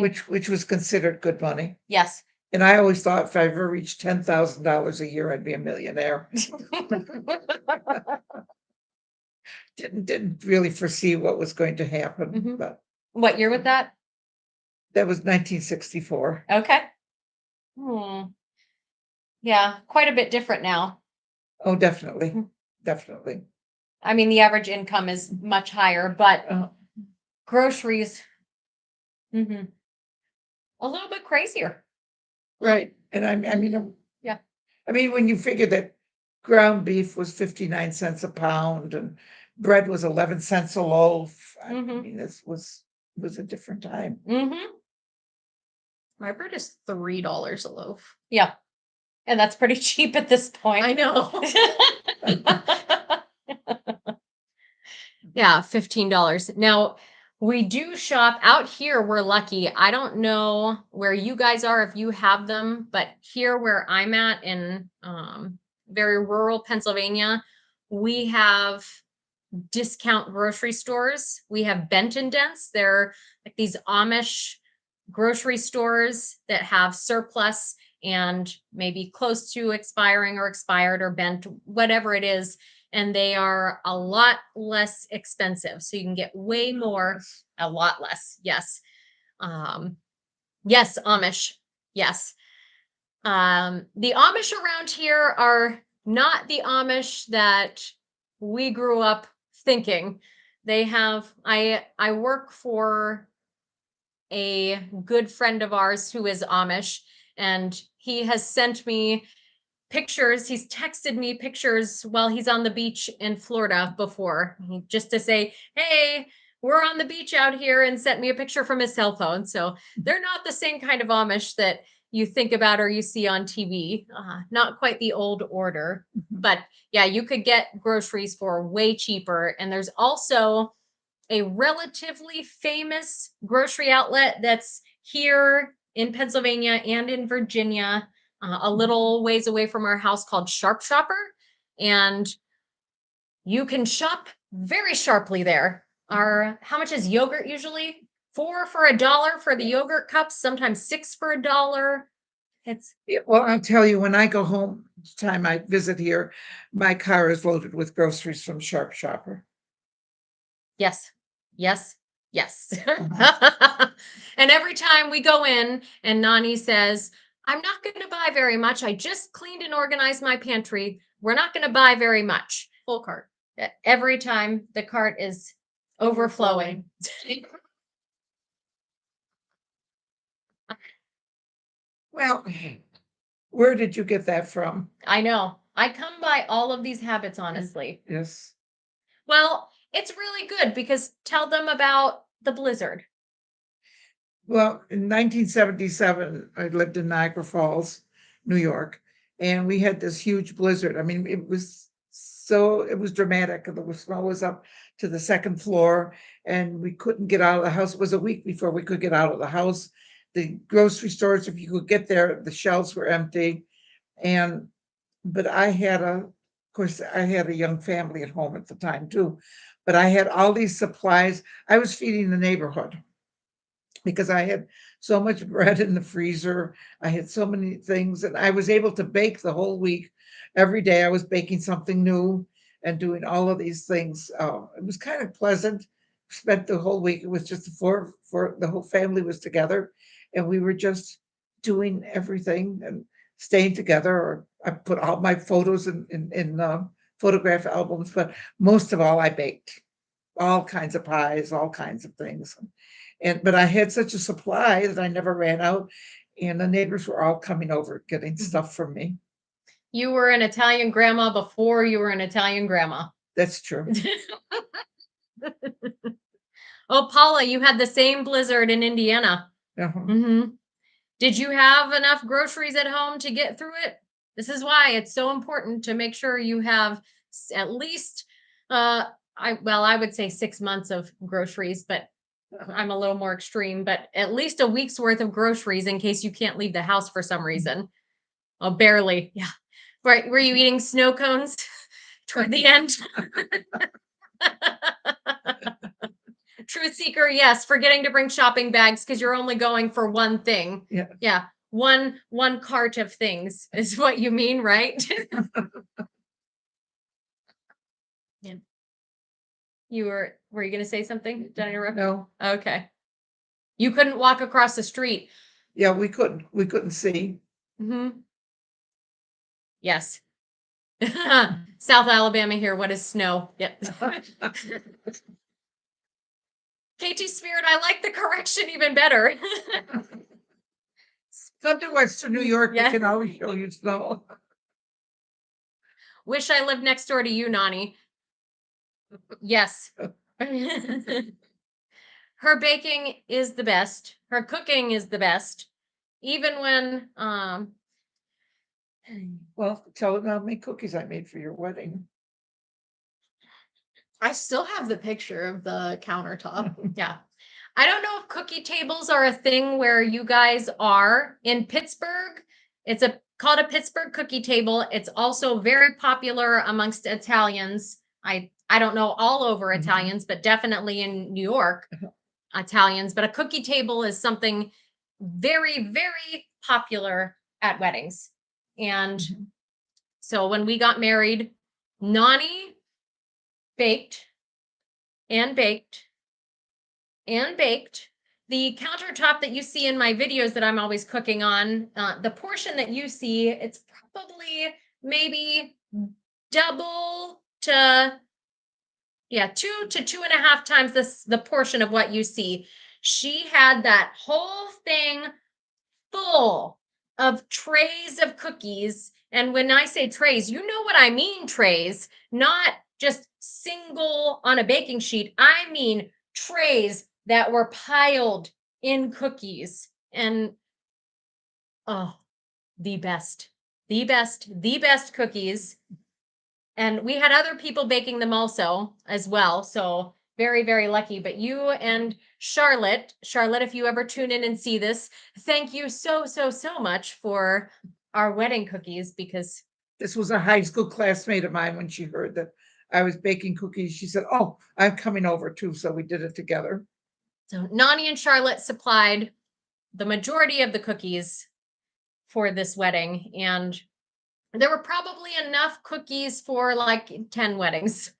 which was considered good money. yes. And I always thought if I ever reached $10,000 a year, I'd be a millionaire. Didn't really foresee what was going to happen, Mhm. but What year was that? that was 1964. Okay. Yeah, quite a bit different now. Oh, definitely, Mhm. definitely. I mean, the average income is much higher, but Uh, groceries, a little bit crazier. right, and I mean, Yeah. I mean, when you figure that ground beef was 59 cents a pound and bread was 11 cents a loaf, I Mhm. mean, this was a different time. My bread is $3 a loaf. Yeah. And that's pretty cheap at this point. I know. Yeah, $15. Now, we do shop out here. We're lucky. I don't know where you guys are if you have them, but here where I'm at in very rural Pennsylvania, we have discount grocery stores. We have Benton Dents. They're like these Amish grocery stores that have surplus and maybe close to expiring or expired or bent, whatever it is. And they are a lot less expensive. So you can get way more, a lot less. Yes. Yes, Amish. Yes. The Amish around here are not the Amish that we grew up thinking. They have, I work for a good friend of ours who is Amish, and he has sent me pictures. He's texted me pictures while he's on the beach in Florida before, just to say, hey, we're on the beach out here, and sent me a picture from his cell phone. So they're not the same kind of Amish that you think about or you see on TV. Not quite the old order, but yeah, you could get groceries for way cheaper. And there's also a relatively famous grocery outlet that's here in Pennsylvania and in Virginia, a little ways away from our house, called Sharp Shopper. And you can shop very sharply there. How much is yogurt usually? $4 for $1 for the yogurt cups, sometimes $6 for $1. It's Yeah, well, I'll tell you, when I go home, each time I visit here, my car is loaded with groceries from Sharp Shopper. yes, yes, yes. And every time we go in and Nani says, I'm not going to buy very much. I just cleaned and organized my pantry. We're not going to buy very much. Full cart. Every time the cart is overflowing. Well, where did you get that from? I know. I come by all of these habits, honestly. Yes. Well, it's really good because tell them about the blizzard. Well, in 1977, I lived in Niagara Falls, New York, and we had this huge blizzard. I mean, it was So it was dramatic. The snow was up to the second floor and we couldn't get out of the house. It was a week before we could get out of the house. The grocery stores, if you could get there, the shelves were empty. And, but of course, I had a young family at home at the time too. But I had all these supplies. I was feeding the neighborhood because I had so much bread in the freezer. I had so many things, and I was able to bake the whole week. Every day I was baking something new and doing all of these things. It was kind of pleasant. Spent the whole week. It was just for the whole family was together, and we were just doing everything and staying together. Or I put all my photos in photograph albums, but most of all, I baked all kinds of pies, all kinds of things. And but I had such a supply that I never ran out, and the neighbors were all coming over getting stuff from me. You were an Italian grandma before you were an Italian grandma. That's true. Oh, Paula, you had the same blizzard in Indiana. Uh-huh. Did you have enough groceries at home to get through it? This is why it's so important to make sure you have at least I would say 6 months of groceries, but I'm a little more extreme, but at least a week's worth of groceries in case you can't leave the house for some reason. Oh, barely. Yeah. Right. Were you eating snow cones toward the end? Truth seeker, yes, forgetting to bring shopping bags because you're only going for one thing. Yeah. Yeah. One cart of things is what you mean, right? Yeah. Were you gonna say something? Did I interrupt? No. Okay. You couldn't walk across the street. Yeah, we couldn't see. Yes. South Alabama here. What is snow? Yep. KT Spirit, I like the correction even better. Come to Western New York, Yeah. we can always show you snow. Wish I lived next door to you, Nani. Yes. Her baking is the best. Her cooking is the best. Even when Well, tell them how many cookies I made for your wedding. I still have the picture of the countertop. yeah. I don't know if cookie tables are a thing where you guys are in Pittsburgh. It's called a Pittsburgh cookie table. It's also very popular amongst Italians. I don't know all over Mhm. Italians, but definitely in New York, Italians. But a cookie table is something very, very popular at weddings. And Mhm. so when we got married, Nani baked and baked and baked. The countertop that you see in my videos that I'm always cooking on, the portion that you see, it's probably maybe double to, yeah, 2 to 2.5 times the portion of what you see. She had that whole thing full of trays of cookies. And when I say trays, you know what I mean, trays, not just single on a baking sheet. I mean trays that were piled in cookies. And oh, the best, the best cookies. And we had other people baking them also as well. So very, very lucky. But you and Charlotte, if you ever tune in and see this, thank you so, so, so much for our wedding cookies because This was a high school classmate of mine. When she heard that I was baking cookies, she said, "Oh, I'm coming over too." So we did it together. so Nani and Charlotte supplied the majority of the cookies for this wedding. And there were probably enough cookies for like 10 weddings.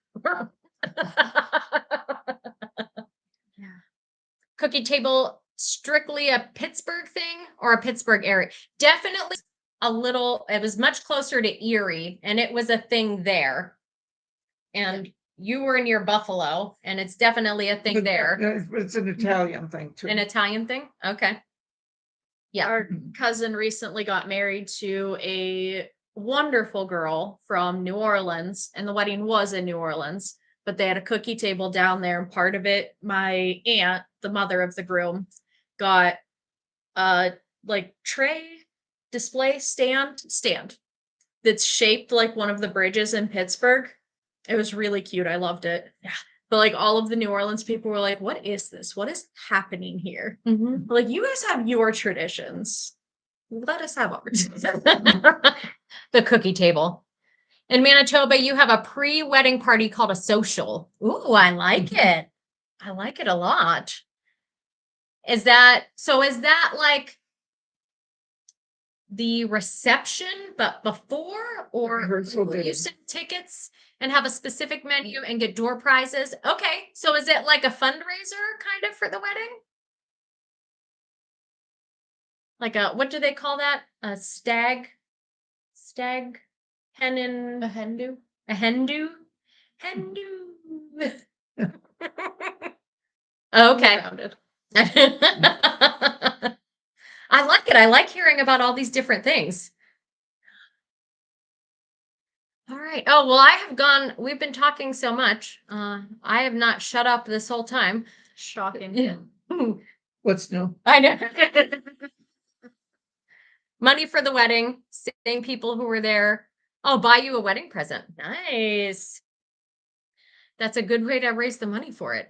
Cookie table strictly a Pittsburgh thing or a Pittsburgh area? Definitely it was much closer to Erie and it was a thing there. And you were near Buffalo and it's definitely a thing But, there. it's an Italian thing too. An Italian thing? Okay. Yeah. Our cousin recently got married to a wonderful girl from New Orleans, and the wedding was in New Orleans, but they had a cookie table down there, and part of it, my aunt, the mother of the groom, got a like tray display stand that's shaped like one of the bridges in Pittsburgh. It was really cute. I loved it. Yeah. But like all of the New Orleans people were like, what is this? What is happening here? Mhm. Like, you guys have your traditions. Let us have ours. The cookie table. In Manitoba, you have a pre-wedding party called a social. Ooh, I like it. I like it a lot. Is that like the reception, but before, or Rehearsal will you day. send tickets and have a specific menu and get door prizes? Okay, so is it like a fundraiser kind of for the wedding? Like a, what do they call that? A stag hen and A hen do? a hen do? Hen do. Okay. Rounded. I like it. I like hearing about all these different things. All right. Oh, well, we've been talking so much. I have not shut up this whole time. Shocking. What's new? I know. Money for the wedding, same people who were there. Oh, buy you a wedding present. Nice. That's a good way to raise the money for it.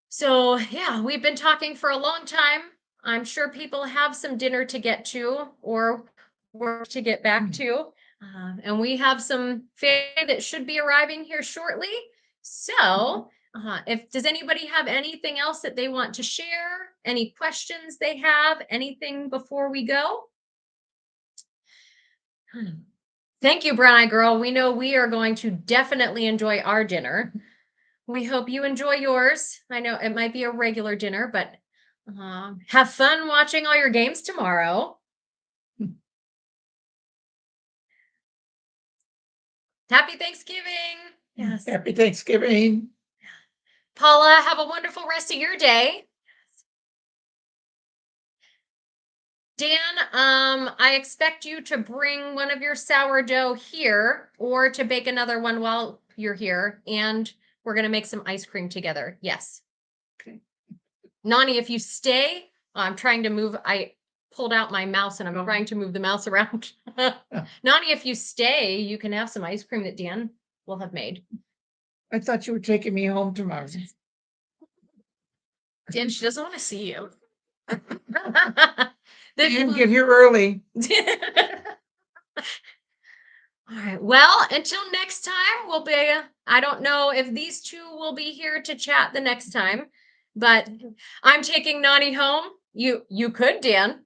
So yeah, we've been talking for a long time. I'm sure people have some dinner to get to or work to get back to. And we have some family that should be arriving here shortly. So if does anybody have anything else that they want to share? Any questions they have? Anything before we go? Thank you, Brown Eye Girl. We know we are going to definitely enjoy our dinner. We hope you enjoy yours. I know it might be a regular dinner, but have fun watching all your games tomorrow. Happy Thanksgiving. Yes. Happy Thanksgiving. Paula, have a wonderful rest of your day. Dan, I expect you to bring one of your sourdough here or to bake another one while you're here. And we're going to make some ice cream together. Yes. Okay. Nani, if you stay, I'm trying to move. I pulled out my mouse and I'm trying to move the mouse around. Nani, if you stay, you can have some ice cream that Dan will have made. I thought you were taking me home tomorrow. Dan, she doesn't want to see you. And get here early. All right. Well, until next time, we'll be, I don't know if these two will be here to chat the next time, but I'm taking Nani home. You could, Dan.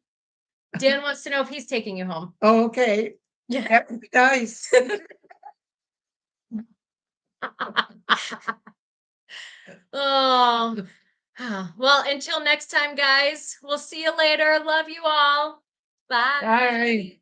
Dan wants to know if he's taking you home. Oh, okay. Yeah. That would be nice. Oh, well, until next time, guys, we'll see you later. Love you all. Bye. Bye.